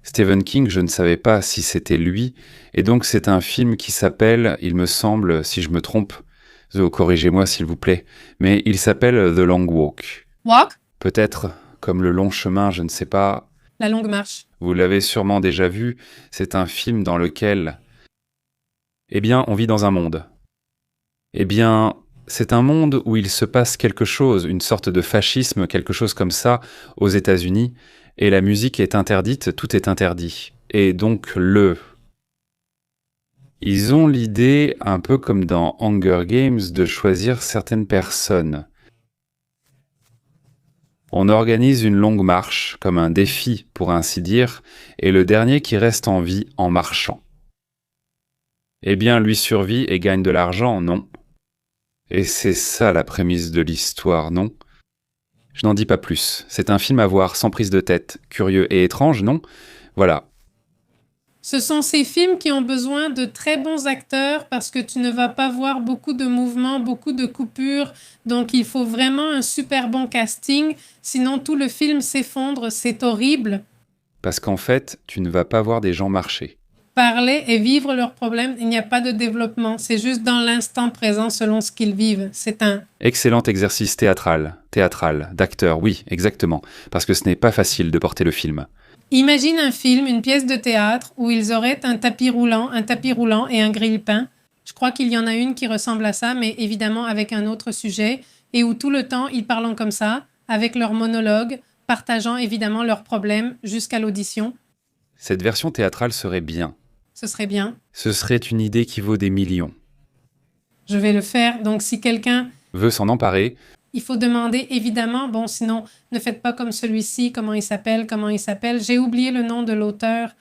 Stephen King. Je ne savais pas si c'était lui. Et donc c'est un film qui s'appelle, il me semble, si je me trompe, corrigez-moi s'il vous plaît, mais il s'appelle The Long Walk. Walk? Peut-être comme le long chemin, je ne sais pas. La longue marche. Vous l'avez sûrement déjà vu. C'est un film dans lequel... on vit dans un monde. C'est un monde où il se passe quelque chose, une sorte de fascisme, quelque chose comme ça, aux États-Unis, et la musique est interdite, tout est interdit. Et donc Ils ont l'idée, un peu comme dans Hunger Games, de choisir certaines personnes. On organise une longue marche, comme un défi, pour ainsi dire, et le dernier qui reste en vie en marchant. Lui survit et gagne de l'argent, non? Et c'est ça la prémisse de l'histoire, non? Je n'en dis pas plus. C'est un film à voir sans prise de tête. Curieux et étrange, non? Voilà. Ce sont ces films qui ont besoin de très bons acteurs parce que tu ne vas pas voir beaucoup de mouvements, beaucoup de coupures. Donc, il faut vraiment un super bon casting. Sinon, tout le film s'effondre. C'est horrible. Parce qu'en fait, tu ne vas pas voir des gens marcher. Parler et vivre leurs problèmes, il n'y a pas de développement. C'est juste dans l'instant présent selon ce qu'ils vivent. C'est un... Excellent exercice théâtral, d'acteur, oui, exactement. Parce que ce n'est pas facile de porter le film. Imagine un film, une pièce de théâtre où ils auraient un tapis roulant et un grille-pain. Je crois qu'il y en a une qui ressemble à ça, mais évidemment avec un autre sujet, et où tout le temps ils parlent comme ça, avec leurs monologues, partageant évidemment leurs problèmes jusqu'à l'audition. Cette version théâtrale serait bien. Ce serait bien. Ce serait une idée qui vaut des millions. Je vais le faire, donc si quelqu'un veut s'en emparer, il faut demander, évidemment, bon, sinon, ne faites pas comme celui-ci, comment il s'appelle, j'ai oublié le nom de l'auteur.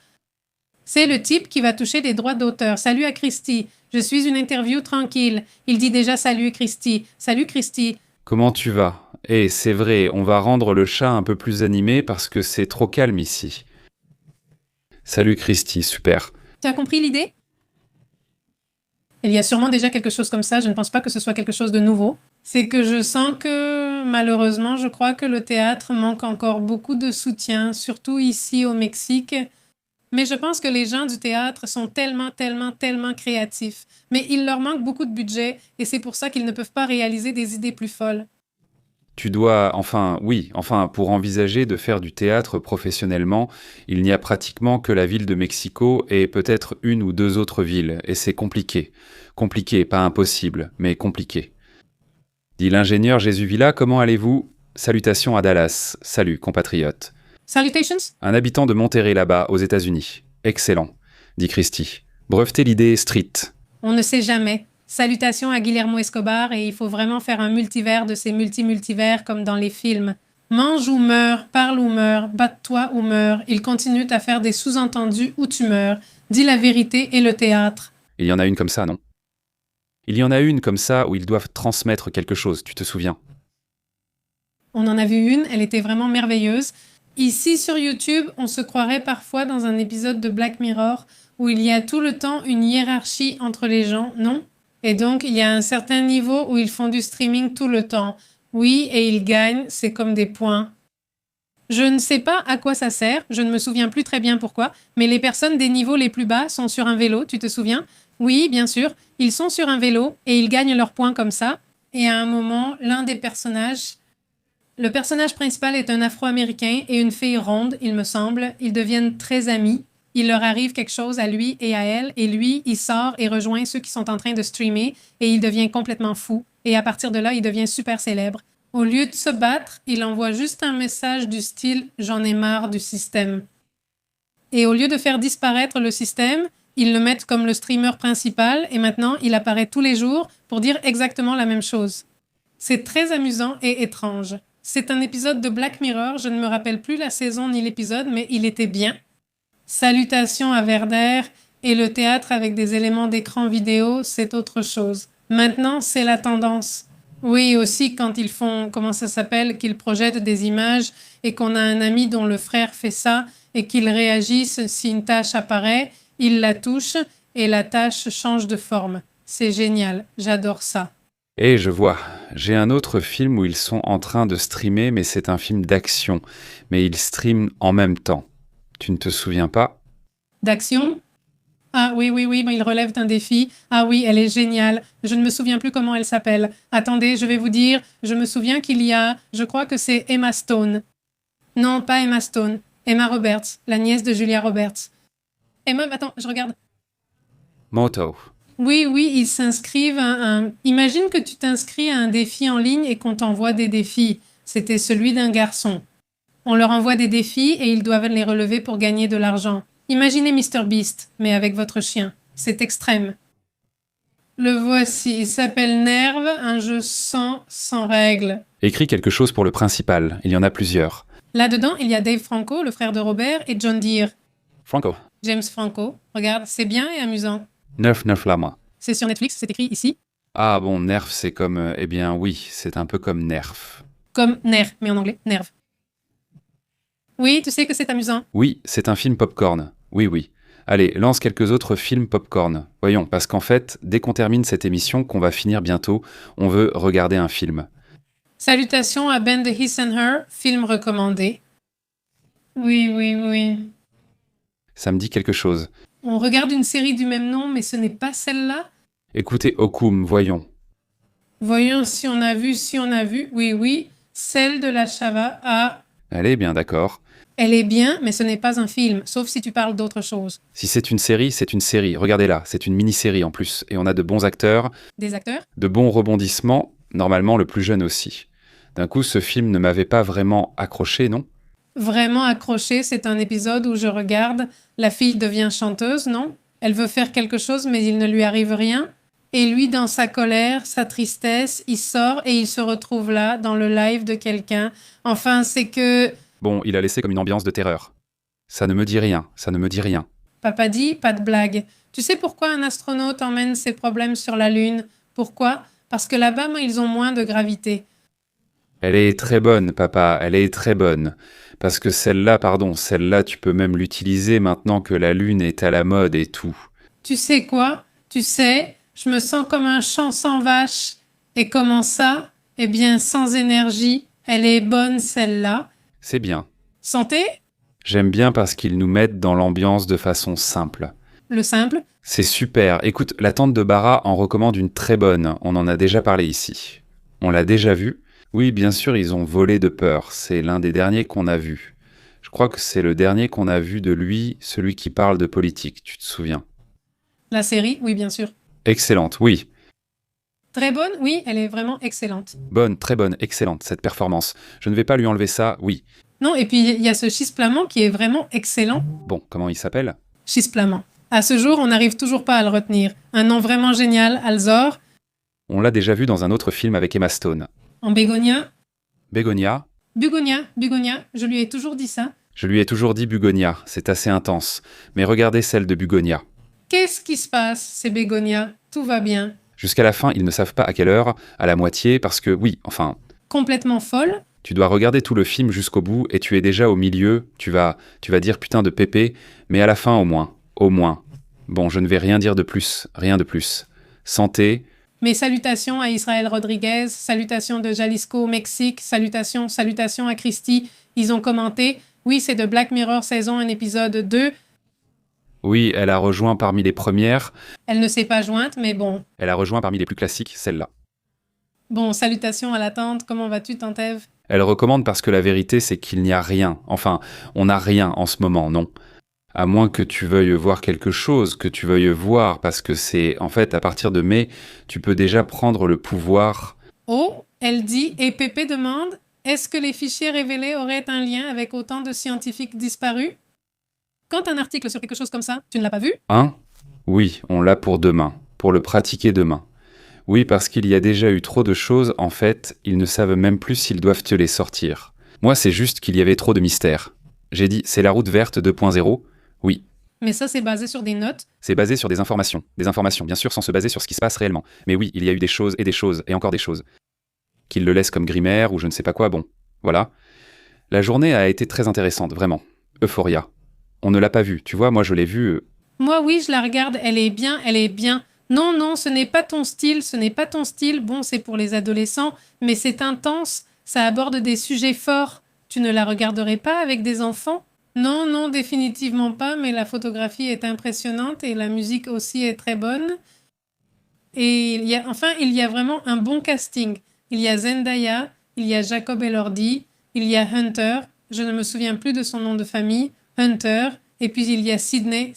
C'est le type qui va toucher les droits d'auteur. Salut à Christy, je suis une interview tranquille. Il dit déjà salut Christy. Salut Christy. Comment tu vas? Eh, c'est vrai, on va rendre le chat un peu plus animé parce que c'est trop calme ici. Salut Christy, super. Tu as compris l'idée? Il y a sûrement déjà quelque chose comme ça, je ne pense pas que ce soit quelque chose de nouveau. C'est que je sens que, malheureusement, je crois que le théâtre manque encore beaucoup de soutien, surtout ici au Mexique. Mais je pense que les gens du théâtre sont tellement, tellement, tellement créatifs. Mais il leur manque beaucoup de budget et c'est pour ça qu'ils ne peuvent pas réaliser des idées plus folles. Tu dois, pour envisager de faire du théâtre professionnellement, il n'y a pratiquement que la ville de Mexico et peut-être une ou deux autres villes, et c'est compliqué. Compliqué, pas impossible, mais compliqué. Dit l'ingénieur Jésus Villa, comment allez-vous? Salutations à Dallas. Salut, compatriote. Salutations? Un habitant de Monterrey là-bas, aux États-Unis. Excellent, dit Christy. Brevetez l'idée street. On ne sait jamais. Salutations à Guillermo Escobar et il faut vraiment faire un multivers de ces multimultivers comme dans les films. Mange ou meurs, parle ou meurs, batte-toi ou meurs. Il continue à faire des sous-entendus ou tu meurs. Dis la vérité et le théâtre. Il y en a une comme ça, non? Il y en a une comme ça où ils doivent transmettre quelque chose, tu te souviens? On en a vu une, elle était vraiment merveilleuse. Ici sur YouTube, on se croirait parfois dans un épisode de Black Mirror où il y a tout le temps une hiérarchie entre les gens, non? Et donc, il y a un certain niveau où ils font du streaming tout le temps. Oui, et ils gagnent, c'est comme des points. Je ne sais pas à quoi ça sert, je ne me souviens plus très bien pourquoi, mais les personnes des niveaux les plus bas sont sur un vélo, tu te souviens? Oui, bien sûr, ils sont sur un vélo et ils gagnent leurs points comme ça. Et à un moment, l'un des personnages... Le personnage principal est un Afro-Américain et une fille ronde, il me semble. Ils deviennent très amis. Il leur arrive quelque chose à lui et à elle, et lui, il sort et rejoint ceux qui sont en train de streamer, et il devient complètement fou. Et à partir de là, il devient super célèbre. Au lieu de se battre, il envoie juste un message du style « J'en ai marre du système ». Et au lieu de faire disparaître le système, ils le mettent comme le streamer principal, et maintenant, il apparaît tous les jours pour dire exactement la même chose. C'est très amusant et étrange. C'est un épisode de Black Mirror, je ne me rappelle plus la saison ni l'épisode, mais il était bien. Salutations à Verder et le théâtre avec des éléments d'écran vidéo, c'est autre chose. Maintenant, c'est la tendance. Oui, aussi quand ils font, comment ça s'appelle, qu'ils projettent des images et qu'on a un ami dont le frère fait ça et qu'ils réagissent si une tâche apparaît, ils la touchent et la tâche change de forme. C'est génial, j'adore ça. Et je vois, j'ai un autre film où ils sont en train de streamer, mais c'est un film d'action. Mais ils streament en même temps. Tu ne te souviens pas? D'action? Ah oui, mais il relève d'un défi. Ah oui, elle est géniale. Je ne me souviens plus comment elle s'appelle. Attendez, je vais vous dire. Je me souviens qu'il y a, je crois que c'est Emma Stone. Non, pas Emma Stone. Emma Roberts, la nièce de Julia Roberts. Emma, attends, je regarde. Moto. Oui, ils s'inscrivent Imagine que tu t'inscris à un défi en ligne et qu'on t'envoie des défis. C'était celui d'un garçon. On leur envoie des défis et ils doivent les relever pour gagner de l'argent. Imaginez MrBeast, mais avec votre chien. C'est extrême. Le voici, il s'appelle Nerve, un jeu sans règles. Écris quelque chose pour le principal, il y en a plusieurs. Là-dedans, il y a Dave Franco, le frère de Robert, et John Deere. Franco. James Franco. Regarde, c'est bien et amusant. Nerf là, moi. C'est sur Netflix, c'est écrit ici. Ah bon, Nerf, c'est comme... eh bien oui, c'est un peu comme Nerf. Comme nerf, mais en anglais, nerve. Oui, tu sais que c'est amusant. Oui, c'est un film popcorn. Oui. Allez, lance quelques autres films popcorn. Voyons, parce qu'en fait, dès qu'on termine cette émission, qu'on va finir bientôt, on veut regarder un film. Salutations à Ben de His and Her, film recommandé. Oui. Ça me dit quelque chose. On regarde une série du même nom, mais ce n'est pas celle-là. Écoutez Okum, voyons. Voyons si on a vu. Oui, celle de la Chava. Ah, Elle est bien d'accord. elle est bien, mais ce n'est pas un film, sauf si tu parles d'autre chose. Si c'est une série, c'est une série. Regardez-la, c'est une mini-série en plus. Et on a de bons acteurs, Des acteurs? de bons rebondissements, normalement le plus jeune aussi. D'un coup, ce film ne m'avait pas vraiment accroché, non? Vraiment accroché, c'est un épisode où je regarde, la fille devient chanteuse, non? Elle veut faire quelque chose, mais il ne lui arrive rien. Et lui, dans sa colère, sa tristesse, il sort et il se retrouve là, dans le live de quelqu'un. Enfin, c'est que... Bon, il a laissé comme une ambiance de terreur. Ça ne me dit rien. Papa dit, pas de blague. Tu sais pourquoi un astronaute emmène ses problèmes sur la Lune? Pourquoi? Parce que là-bas, ils ont moins de gravité. Elle est très bonne, papa, elle est très bonne. Parce que celle-là, tu peux même l'utiliser maintenant que la Lune est à la mode et tout. Tu sais quoi? Tu sais, je me sens comme un champ sans vache. Et comment ça? Eh bien, sans énergie. Elle est bonne, celle-là. C'est bien. Santé? J'aime bien parce qu'ils nous mettent dans l'ambiance de façon simple. Le simple. C'est super. Écoute, la tante de Bara en recommande une très bonne. On en a déjà parlé ici. On l'a déjà vue? Oui, bien sûr, ils ont volé de peur. C'est l'un des derniers qu'on a vus. Je crois que c'est le dernier qu'on a vu de lui, celui qui parle de politique, tu te souviens? La série, oui, bien sûr. Excellente, oui. Très bonne, oui, elle est vraiment excellente. Bonne, très bonne, excellente, cette performance. Je ne vais pas lui enlever ça, oui. Non, et puis il y a ce Chisplamant qui est vraiment excellent. Bon, comment il s'appelle? Chisplamant. À ce jour, on n'arrive toujours pas à le retenir. Un nom vraiment génial, Alzor, On l'a déjà vu dans un autre film avec Emma Stone. en bégonia. Bégonia? Bugonia, je lui ai toujours dit ça. Je lui ai toujours dit Bugonia, c'est assez intense. Mais regardez celle de Bugonia. Qu'est-ce qui se passe, c'est bégonia? Tout va bien. Jusqu'à la fin, ils ne savent pas à quelle heure, à la moitié, parce que oui, enfin, Complètement folle. tu dois regarder tout le film jusqu'au bout et tu es déjà au milieu, tu vas dire putain de pépé, mais à la fin au moins. Bon, je ne vais rien dire de plus, rien de plus. Santé, Mes salutations à Israël Rodriguez, salutations de Jalisco au Mexique, salutations à Christy. Ils ont commenté. Oui, c'est de Black Mirror saison 1 épisode 2. oui, elle a rejoint parmi les premières, Elle ne s'est pas jointe, mais bon. elle a rejoint parmi les plus classiques, celle-là. Bon, salutations à la tante. Comment vas-tu, tante Ève? Elle recommande parce que la vérité c'est qu'il n'y a rien, enfin, on n'a rien en ce moment, non. À moins que tu veuilles voir quelque chose, que tu veuilles voir, parce que c'est, en fait, à partir de mai, tu peux déjà prendre le pouvoir. Oh, elle dit, et Pépé demande, est-ce que les fichiers révélés auraient un lien avec autant de scientifiques disparus? Quand un article sur quelque chose comme ça, tu ne l'as pas vu? Hein? Oui, on l'a pour demain, pour le pratiquer demain. Oui, parce qu'il y a déjà eu trop de choses, en fait, ils ne savent même plus s'ils doivent te les sortir. Moi, c'est juste qu'il y avait trop de mystères. J'ai dit, c'est la route verte 2.0. Oui, Mais ça, c'est basé sur des notes. c'est basé sur des informations, bien sûr sans se baser sur ce qui se passe réellement. Mais oui, il y a eu des choses, et encore des choses. Qu'ils le laissent comme Grimaire, ou je ne sais pas quoi, bon, voilà. La journée a été très intéressante, vraiment. Euphoria. On ne l'a pas vue, tu vois, moi je l'ai vue... Moi, oui, je la regarde, elle est bien, elle est bien. Non, non, ce n'est pas ton style, ce n'est pas ton style. Bon, c'est pour les adolescents, mais c'est intense. Ça aborde des sujets forts. Tu ne la regarderais pas avec des enfants? Non, non, définitivement pas, mais la photographie est impressionnante et la musique aussi est très bonne. Et il y a vraiment un bon casting. Il y a Zendaya, il y a Jacob Elordi, il y a Hunter, je ne me souviens plus de son nom de famille, Hunter, et puis il y a Sydney.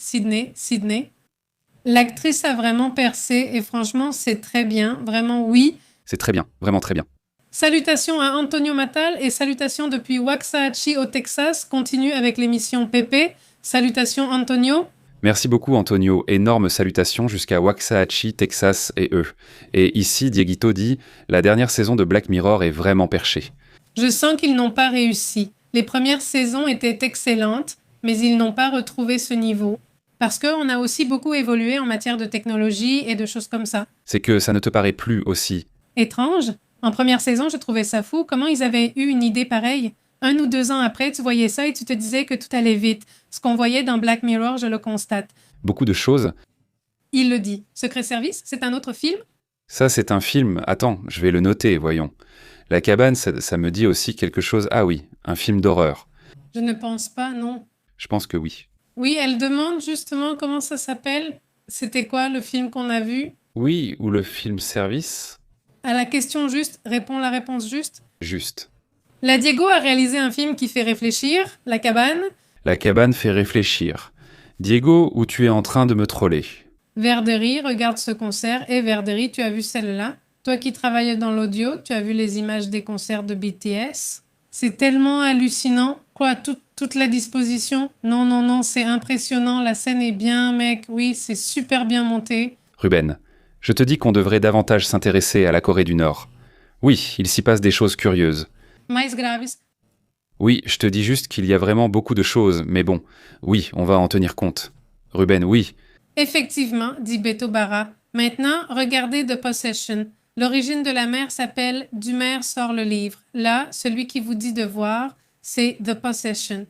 L'actrice a vraiment percé et franchement, c'est très bien, vraiment oui. C'est très bien, vraiment très bien. Salutations à Antonio Matal et salutations depuis Waxahachie au Texas. Continue avec l'émission Pépé. Salutations Antonio. Merci beaucoup Antonio, énorme salutations jusqu'à Waxahachie, Texas et eux. Et ici, Dieguito dit, la dernière saison de Black Mirror est vraiment perchée. Je sens qu'ils n'ont pas réussi. Les premières saisons étaient excellentes, mais ils n'ont pas retrouvé ce niveau. Parce qu'on a aussi beaucoup évolué en matière de technologie et de choses comme ça. C'est que ça ne te paraît plus aussi. Étrange. En première saison, je trouvais ça fou. Comment ils avaient eu une idée pareille? 1 ou 2 ans après, tu voyais ça et tu te disais que tout allait vite. Ce qu'on voyait dans Black Mirror, je le constate. Beaucoup de choses. Il le dit. Secret Service, c'est un autre film? Ça, c'est un film. Attends, je vais le noter, voyons. La cabane, ça me dit aussi quelque chose. Ah oui, un film d'horreur. Je ne pense pas, non. Je pense que oui. Oui, elle demande justement comment ça s'appelle. C'était quoi le film qu'on a vu? Oui, ou le film Service. À la question juste, répond la réponse juste. Juste. La Diego a réalisé un film qui fait réfléchir, La Cabane. La cabane fait réfléchir. Diego, où tu es en train de me troller? Verderie, regarde ce concert. Et Verderie, tu as vu celle-là? Toi qui travailles dans l'audio, tu as vu les images des concerts de BTS? C'est tellement hallucinant. Quoi, toute la disposition? Non, non, non, c'est impressionnant. La scène est bien, mec. Oui, c'est super bien monté. Ruben, je te dis qu'on devrait davantage s'intéresser à la Corée du Nord. Oui, il s'y passe des choses curieuses. Mais graves. Oui, je te dis juste qu'il y a vraiment beaucoup de choses, mais bon, oui, on va en tenir compte. Ruben, oui. Effectivement, dit Beto Barra. Maintenant, regardez The Possession. L'origine de la mer s'appelle Du maire sort le livre. Là, celui qui vous dit de voir, c'est The Possession.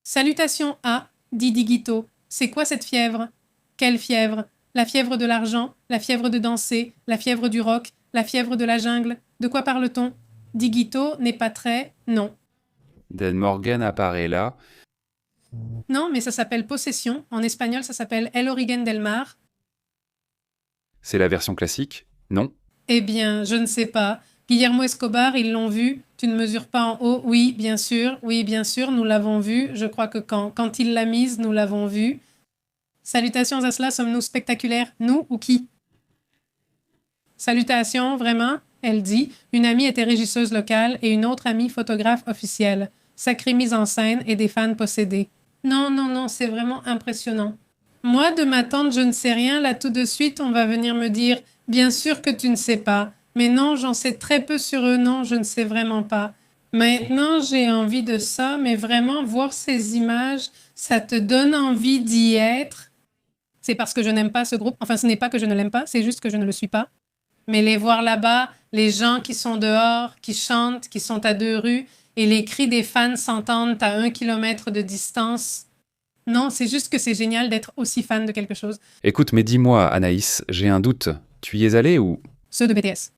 Salutations à, dit Digito. C'est quoi cette fièvre? Quelle fièvre? La fièvre de l'argent, la fièvre de danser, la fièvre du rock, la fièvre de la jungle. De quoi parle-t-on? Digito n'est pas très... Non. Dan Morgan apparaît là. Non, mais ça s'appelle Possession. En espagnol, ça s'appelle El Origen del Mar. C'est la version classique? Non? Eh bien, je ne sais pas. Guillermo Escobar, ils l'ont vu. Tu ne mesures pas en haut. Oui, bien sûr, nous l'avons vu. Je crois que quand il l'a mise, nous l'avons vu. Salutations à cela, sommes-nous spectaculaires? Nous ou qui? Salutations, vraiment? Elle dit. Une amie était régisseuse locale et une autre amie photographe officielle. Sacrée mise en scène et des fans possédés. Non, c'est vraiment impressionnant. Moi, de ma tante, je ne sais rien. Là, tout de suite, on va venir me dire « Bien sûr que tu ne sais pas. » Mais non, j'en sais très peu sur eux. Non, je ne sais vraiment pas. Maintenant, j'ai envie de ça, mais vraiment, voir ces images, ça te donne envie d'y être. C'est parce que je n'aime pas ce groupe. Enfin, ce n'est pas que je ne l'aime pas, c'est juste que je ne le suis pas. Mais les voir là-bas, les gens qui sont dehors, qui chantent, qui sont à 2 rues, et les cris des fans s'entendent à 1 kilomètre de distance. Non, c'est juste que c'est génial d'être aussi fan de quelque chose. Écoute, mais dis-moi, Anaïs, j'ai un doute. Tu y es allée ou... Ceux de BTS.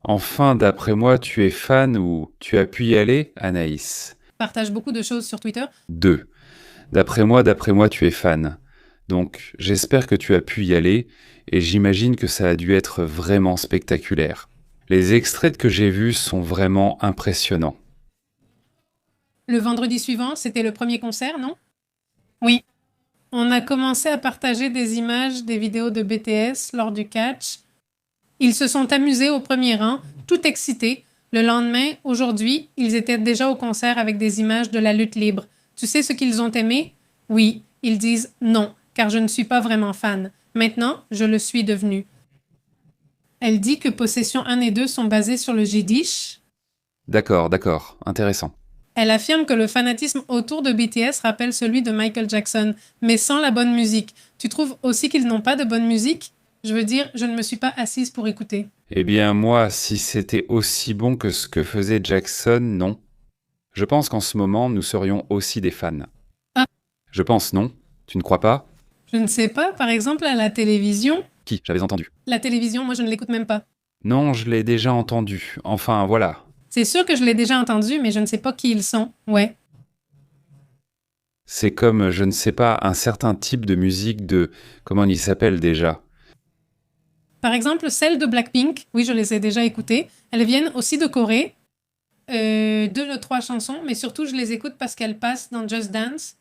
Enfin, d'après moi, tu es fan ou tu as pu y aller, Anaïs? Partage beaucoup de choses sur Twitter. 2. D'après moi, tu es fan. Donc, j'espère que tu as pu y aller, et j'imagine que ça a dû être vraiment spectaculaire. Les extraits que j'ai vus sont vraiment impressionnants. Le vendredi suivant, c'était le premier concert, non? Oui. On a commencé à partager des images, des vidéos de BTS lors du catch. Ils se sont amusés au premier rang, tout excités. Le lendemain, aujourd'hui, ils étaient déjà au concert avec des images de la lutte libre. Tu sais ce qu'ils ont aimé? Oui, ils disent non, car je ne suis pas vraiment fan. Maintenant, je le suis devenu. Elle dit que Possession 1 et 2 sont basés sur le Yiddish. D'accord, intéressant. Elle affirme que le fanatisme autour de BTS rappelle celui de Michael Jackson, mais sans la bonne musique. Tu trouves aussi qu'ils n'ont pas de bonne musique? Je veux dire, je ne me suis pas assise pour écouter. Eh bien, moi, si c'était aussi bon que ce que faisait Jackson, non. Je pense qu'en ce moment, nous serions aussi des fans. Ah. Je pense, non? Tu ne crois pas? Je ne sais pas, par exemple, à la télévision. Qui? J'avais entendu. La télévision, moi, je ne l'écoute même pas. Non, je l'ai déjà entendu. Enfin, voilà. C'est sûr que je l'ai déjà entendu, mais je ne sais pas qui ils sont. Ouais. C'est comme, je ne sais pas, un certain type de musique de... Comment il s'appelle déjà? Par exemple, celles de Blackpink, oui, je les ai déjà écoutées. Elles viennent aussi de Corée. 2 ou 3 chansons, mais surtout, je les écoute parce qu'elles passent dans Just Dance.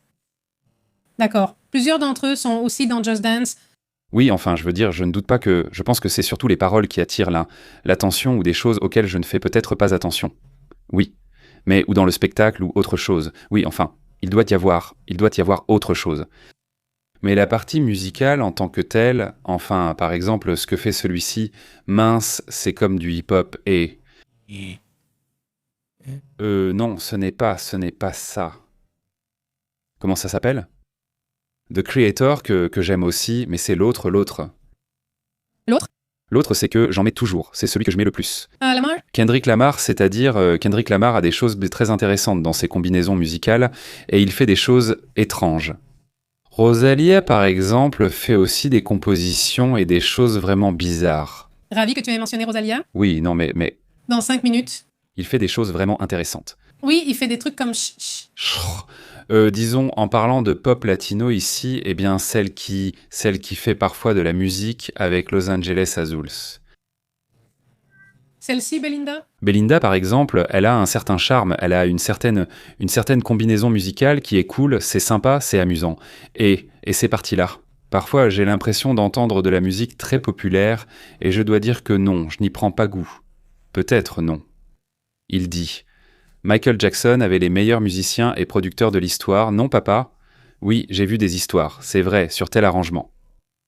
D'accord. Plusieurs d'entre eux sont aussi dans Just Dance. Oui, enfin, je veux dire, je ne doute pas que... Je pense que c'est surtout les paroles qui attirent l'attention ou des choses auxquelles je ne fais peut-être pas attention. Oui. Mais, ou dans le spectacle ou autre chose. Oui, enfin, il doit y avoir autre chose. Mais la partie musicale en tant que telle, enfin, par exemple, ce que fait celui-ci, mince, c'est comme du hip-hop et... Y Non, ce n'est pas ça. Comment ça s'appelle? The Creator, que j'aime aussi, mais c'est l'autre. L'autre? L'autre, c'est que j'en mets toujours, c'est celui que je mets le plus. Ah, Lamar? Kendrick Lamar, c'est-à-dire, Kendrick Lamar a des choses très intéressantes dans ses combinaisons musicales, et il fait des choses étranges. Rosalia, par exemple, fait aussi des compositions et des choses vraiment bizarres. Ravi que tu aies mentionné Rosalia. Oui, non, mais Dans 5 minutes. il fait des choses vraiment intéressantes. Oui, il fait des trucs comme chut. Disons, en parlant de pop latino ici, eh bien, celle qui fait parfois de la musique avec Los Angeles Azules. Celle-ci, Belinda? Belinda, par exemple, elle a un certain charme, elle a une certaine combinaison musicale qui est cool, c'est sympa, c'est amusant. Et c'est parti là. Parfois, j'ai l'impression d'entendre de la musique très populaire, et je dois dire que non, je n'y prends pas goût. Peut-être non. Il dit... Michael Jackson avait les meilleurs musiciens et producteurs de l'histoire, non papa? Oui, j'ai vu des histoires, c'est vrai, sur tel arrangement.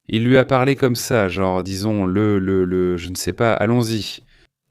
Il lui a parlé comme ça, genre, disons, je ne sais pas, allons-y.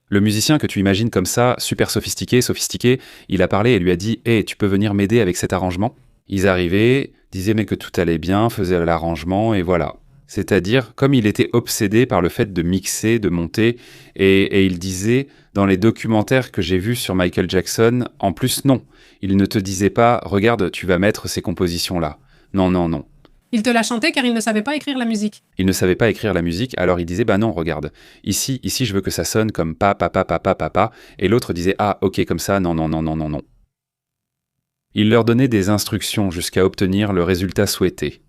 Le musicien que tu imagines comme ça, super sophistiqué, il a parlé et lui a dit « Hey, tu peux venir m'aider avec cet arrangement ?» Ils arrivaient, disaient mais que tout allait bien, faisaient l'arrangement et voilà. C'est-à-dire, comme il était obsédé par le fait de mixer, de monter, et il disait, dans les documentaires que j'ai vus sur Michael Jackson, en plus non, il ne te disait pas « Regarde, tu vas mettre ces compositions-là ». Non. Il te l'a chanté car il ne savait pas écrire la musique. Il ne savait pas écrire la musique, alors il disait « Bah non, regarde, ici je veux que ça sonne comme pa, pa, pa, pa, pa, pa, pa », et l'autre disait « Ah, ok, comme ça, non. » Il leur donnait des instructions jusqu'à obtenir le résultat souhaité.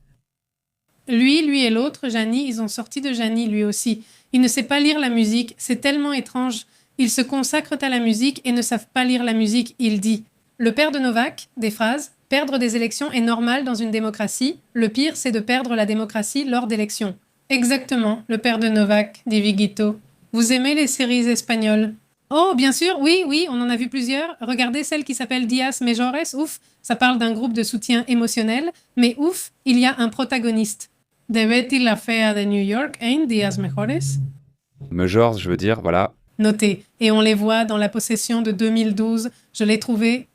Lui et l'autre, Jani, ils ont sorti de Jani lui aussi. Il ne sait pas lire la musique, c'est tellement étrange. Ils se consacrent à la musique et ne savent pas lire la musique, il dit. Le père de Novak, des phrases, perdre des élections est normal dans une démocratie. Le pire, c'est de perdre la démocratie lors d'élections. Exactement, le père de Novak, dit Viguito. Vous aimez les séries espagnoles? Oh, bien sûr, oui, on en a vu plusieurs. Regardez celle qui s'appelle Días Mejores, ouf, ça parle d'un groupe de soutien émotionnel, mais ouf, il y a un protagoniste. De Betty la Fea de New York, hein, Días Mejores? Majors, je veux dire, voilà. Notez, et on les voit dans La Possession de 2012, je l'ai trouvé.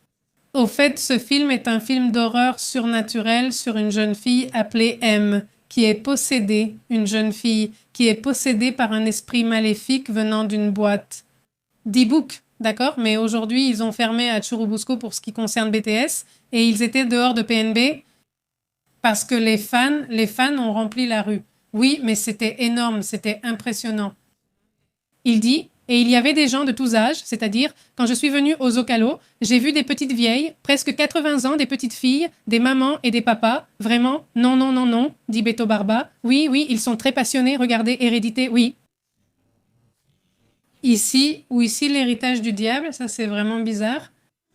Au fait, ce film est un film d'horreur surnaturelle sur une jeune fille appelée M, qui est possédée, une jeune fille, qui est possédée par un esprit maléfique venant d'une boîte. D-Book, d'accord, mais aujourd'hui, ils ont fermé à Churubusco pour ce qui concerne BTS, et ils étaient dehors de PNB parce que les fans ont rempli la rue. Oui, mais c'était énorme, c'était impressionnant. Il dit, et il y avait des gens de tous âges, c'est-à-dire, quand je suis venu au Zocalo, j'ai vu des petites vieilles, presque 80 ans, des petites filles, des mamans et des papas. Vraiment, non, dit Beto Barba. Oui, ils sont très passionnés, regardez, Hérédité, oui. Ici l'héritage du diable, ça c'est vraiment bizarre.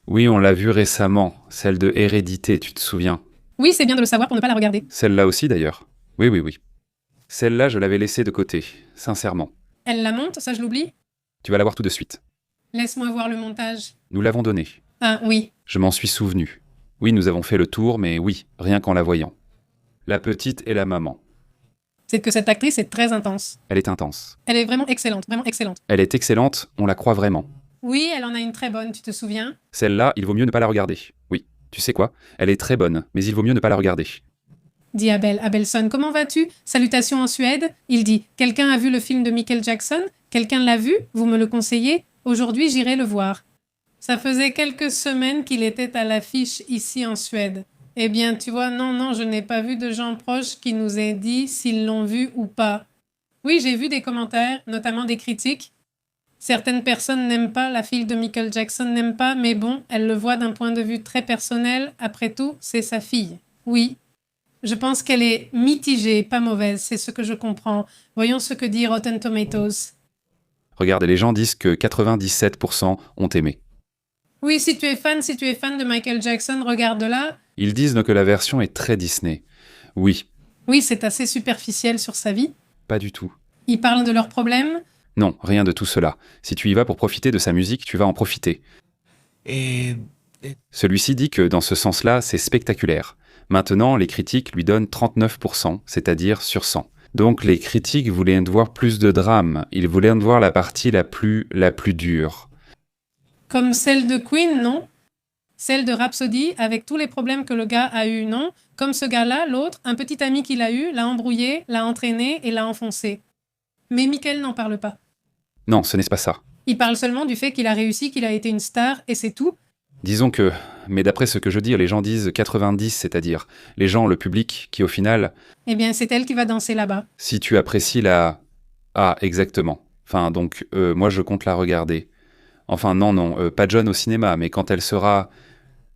Oui, on l'a vu récemment, celle de Hérédité, tu te souviens? Oui, c'est bien de le savoir pour ne pas la regarder. Celle-là aussi d'ailleurs. Oui. Celle-là, je l'avais laissée de côté, sincèrement. Elle la monte, ça je l'oublie. Tu vas la voir tout de suite. Laisse-moi voir le montage. Nous l'avons donnée. Ah oui. Je m'en suis souvenu. Oui, nous avons fait le tour, mais oui, rien qu'en la voyant. La petite et la maman. C'est que cette actrice est très intense. Elle est intense. Elle est vraiment excellente, vraiment excellente. Elle est excellente, on la croit vraiment. Oui, elle en a une très bonne, tu te souviens? Celle-là, il vaut mieux ne pas la regarder. Oui, tu sais quoi? Elle est très bonne, mais il vaut mieux ne pas la regarder. Dit Abel. Abelson, comment vas-tu? Salutations en Suède. Il dit, quelqu'un a vu le film de Michael Jackson? Quelqu'un l'a vu? Vous me le conseillez? Aujourd'hui, j'irai le voir. Ça faisait quelques semaines qu'il était à l'affiche ici en Suède. Eh bien, tu vois, non, je n'ai pas vu de gens proches qui nous aient dit s'ils l'ont vu ou pas. Oui, j'ai vu des commentaires, notamment des critiques. Certaines personnes n'aiment pas, la fille de Michael Jackson n'aime pas, mais bon, elle le voit d'un point de vue très personnel. Après tout, c'est sa fille. Oui. Je pense qu'elle est mitigée, pas mauvaise, c'est ce que je comprends. Voyons ce que dit Rotten Tomatoes. Regarde, les gens disent que 97% ont aimé. Oui, si tu es fan de Michael Jackson, regarde-la. Ils disent que la version est très Disney. Oui, Oui, c'est assez superficiel sur sa vie. pas du tout. Ils parlent de leurs problèmes. Non, rien de tout cela. Si tu y vas pour profiter de sa musique, tu vas en profiter. Eh, Celui-ci dit que dans ce sens-là, c'est spectaculaire. Maintenant, les critiques lui donnent 39%, c'est-à-dire sur 100. Donc les critiques voulaient voir plus de drame, ils voulaient voir la partie la plus dure. Comme celle de Queen, non? Celle de Rhapsody, avec tous les problèmes que le gars a eu, non? Comme ce gars-là, l'autre, un petit ami qu'il a eu, l'a embrouillé, l'a entraîné et l'a enfoncé. Mais Michael n'en parle pas. Non, ce n'est pas ça. Il parle seulement du fait qu'il a réussi, qu'il a été une star, et c'est tout. Disons que, mais d'après ce que je dis, les gens disent 90, c'est-à-dire les gens, le public, qui au final, Eh bien, c'est elle qui va danser là-bas. si tu apprécies la... Ah, exactement. Enfin, donc, moi je compte la regarder. Enfin, non, pas John au cinéma, mais quand elle sera...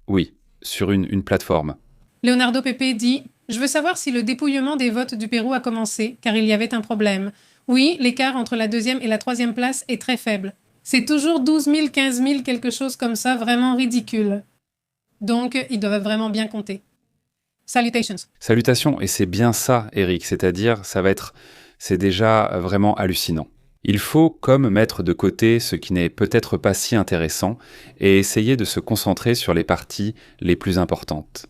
Oui, sur une plateforme. Leonardo Pepe dit « Je veux savoir si le dépouillement des votes du Pérou a commencé, car il y avait un problème. Oui, l'écart entre la 2e et la 3e place est très faible. C'est toujours 12 000, 15 000, quelque chose comme ça, vraiment ridicule. Donc, ils doivent vraiment bien compter. Salutations. Salutations, et c'est bien ça, Eric, c'est-à-dire, c'est déjà vraiment hallucinant. Il faut comme mettre de côté ce qui n'est peut-être pas si intéressant et essayer de se concentrer sur les parties les plus importantes.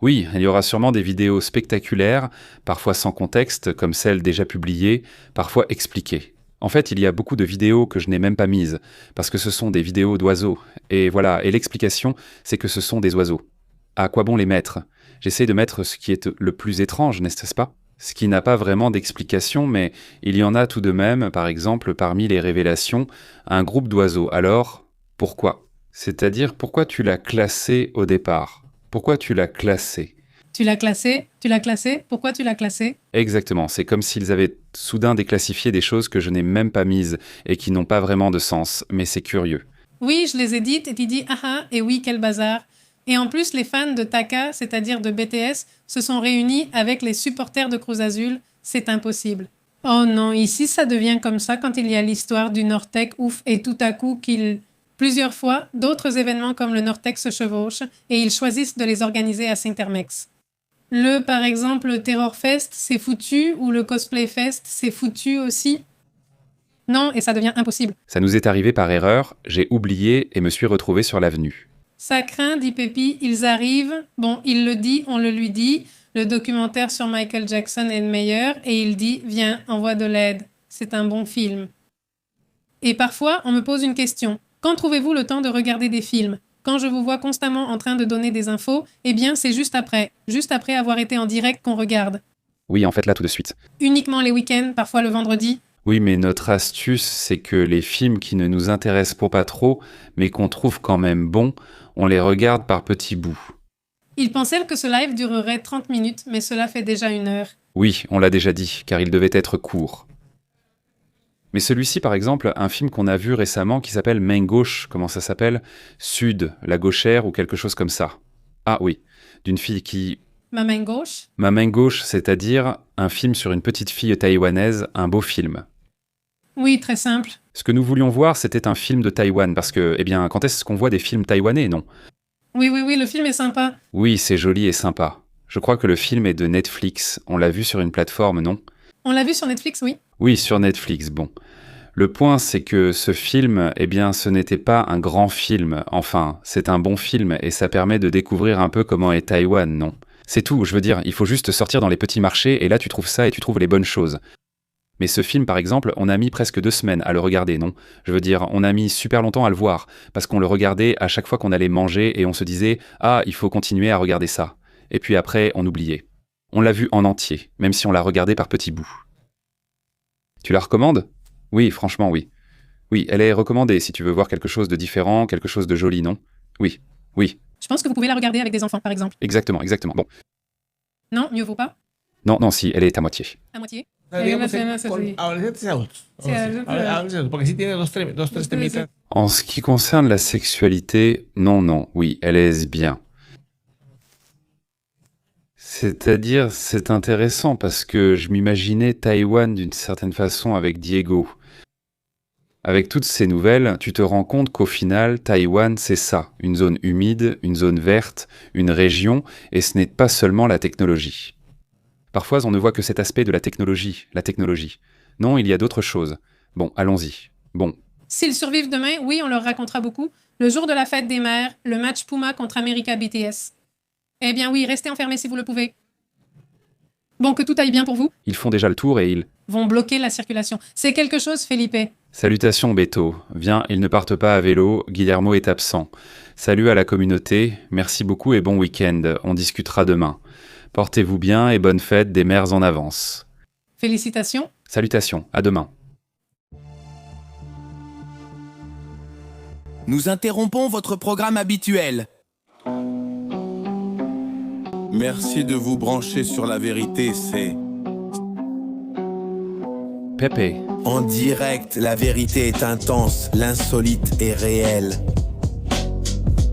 Oui, il y aura sûrement des vidéos spectaculaires, parfois sans contexte, comme celles déjà publiées, parfois expliquées. En fait, il y a beaucoup de vidéos que je n'ai même pas mises, parce que ce sont des vidéos d'oiseaux. Et voilà, et l'explication, c'est que ce sont des oiseaux. À quoi bon les mettre? J'essaie de mettre ce qui est le plus étrange, n'est-ce pas? Ce qui n'a pas vraiment d'explication, mais il y en a tout de même, par exemple, parmi les révélations, un groupe d'oiseaux. Alors, pourquoi? C'est-à-dire, pourquoi tu l'as classé au départ? Pourquoi tu l'as classé? Tu l'as classé? Pourquoi tu l'as classé? Exactement, c'est comme s'ils avaient soudain déclassifié des choses que je n'ai même pas mises et qui n'ont pas vraiment de sens, mais c'est curieux. Oui, je les ai dites et tu dis « Ah ah, et oui, quel bazar !» Et en plus, les fans de Taka, c'est-à-dire de BTS, se sont réunis avec les supporters de Cruz Azul. C'est impossible. Oh non, ici ça devient comme ça quand il y a l'histoire du Nortec ouf et tout à coup plusieurs fois, d'autres événements comme le Nortec se chevauchent et ils choisissent de les organiser à Saint-Hermex. Par exemple, le Terror Fest, c'est foutu, ou le Cosplay Fest, c'est foutu aussi. Non, et ça devient impossible. Ça nous est arrivé par erreur, j'ai oublié et me suis retrouvé sur l'avenue. Ça craint, dit Pépi, ils arrivent. Bon, il le dit, on le lui dit. Le documentaire sur Michael Jackson est le meilleur et il dit « Viens, envoie de l'aide. C'est un bon film. » Et parfois, on me pose une question. Quand trouvez-vous le temps de regarder des films? Quand je vous vois constamment en train de donner des infos, eh bien, c'est juste après avoir été en direct qu'on regarde. Oui, en fait, là, tout de suite. Uniquement les week-ends, parfois le vendredi. Oui, mais notre astuce, c'est que les films qui ne nous intéressent pas trop, mais qu'on trouve quand même bons, on les regarde par petits bouts. Il pensait que ce live durerait 30 minutes, mais cela fait déjà 1 heure. Oui, on l'a déjà dit, car il devait être court. Mais celui-ci, par exemple, un film qu'on a vu récemment qui s'appelle Main Gauche, comment ça s'appelle? Sud, la gauchère ou quelque chose comme ça. Ah oui, d'une fille qui... Ma main gauche? Ma main gauche, c'est-à-dire un film sur une petite fille taïwanaise, un beau film. Oui, très simple. Ce que nous voulions voir, c'était un film de Taïwan, parce que, eh bien, quand est-ce qu'on voit des films taïwanais, non? Oui, le film est sympa. Oui, c'est joli et sympa. Je crois que le film est de Netflix. On l'a vu sur une plateforme, non? On l'a vu sur Netflix, oui. Oui, sur Netflix, bon. Le point, c'est que ce film, eh bien, ce n'était pas un grand film. Enfin, c'est un bon film et ça permet de découvrir un peu comment est Taïwan, non? C'est tout, je veux dire, il faut juste sortir dans les petits marchés et là tu trouves ça et tu trouves les bonnes choses. Mais ce film, par exemple, on a mis presque 2 semaines à le regarder, non? Je veux dire, on a mis super longtemps à le voir, parce qu'on le regardait à chaque fois qu'on allait manger et on se disait « Ah, il faut continuer à regarder ça ». Et puis après, on oubliait. On l'a vu en entier, même si on l'a regardé par petits bouts. Tu la recommandes? Oui, franchement, oui. Oui, elle est recommandée si tu veux voir quelque chose de différent, quelque chose de joli, non? Oui. Je pense que vous pouvez la regarder avec des enfants, par exemple. Exactement. Bon. Non, mieux vaut pas? Non, si, elle est à moitié. À moitié? Digamos, no sé con si- adolescentes y adultos. Sí, adultos. Adolescentes y adultos, porque sí tiene dos, tres Sí, temitas. En ce qui concerne la sexualité, non, oui, elle est bien. C'est-à-dire, c'est intéressant parce que je m'imaginais Taïwan d'une certaine façon avec Diego. Avec toutes ces nouvelles, tu te rends compte qu'au final, Taïwan, c'est ça, une zone humide, une zone verte, une région, et ce n'est pas seulement la technologie. Parfois, on ne voit que cet aspect de la technologie. Non, il y a d'autres choses. Bon, allons-y. Bon. S'ils survivent demain, oui, on leur racontera beaucoup. Le jour de la fête des mères, le match Puma contre America BTS. Eh bien oui, restez enfermés si vous le pouvez. Bon, que tout aille bien pour vous. Ils font déjà le tour et ils... Vont bloquer la circulation. C'est quelque chose, Felipe. Salutations Beto. Viens, ils ne partent pas à vélo, Guillermo est absent. Salut à la communauté, merci beaucoup et bon week-end. On discutera demain. Portez-vous bien et bonne fête des mères en avance. Félicitations. Salutations, à demain. Nous interrompons votre programme habituel. Merci de vous brancher sur la vérité, c'est... Pepe. En direct, la vérité est intense, l'insolite est réel.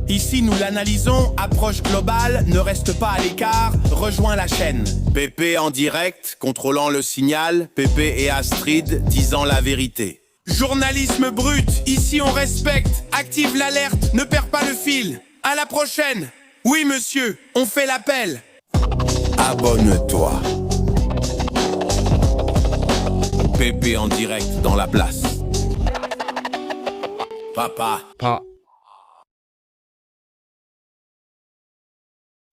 Ici, nous l'analysons, approche globale, ne reste pas à l'écart, rejoins la chaîne. Pépé en direct, contrôlant le signal, Pépé et Astrid disant la vérité. Journalisme brut, ici on respecte, active l'alerte, ne perds pas le fil. À la prochaine. Oui monsieur, on fait l'appel. Abonne-toi. Pépé en direct dans la place. Papa. Pas.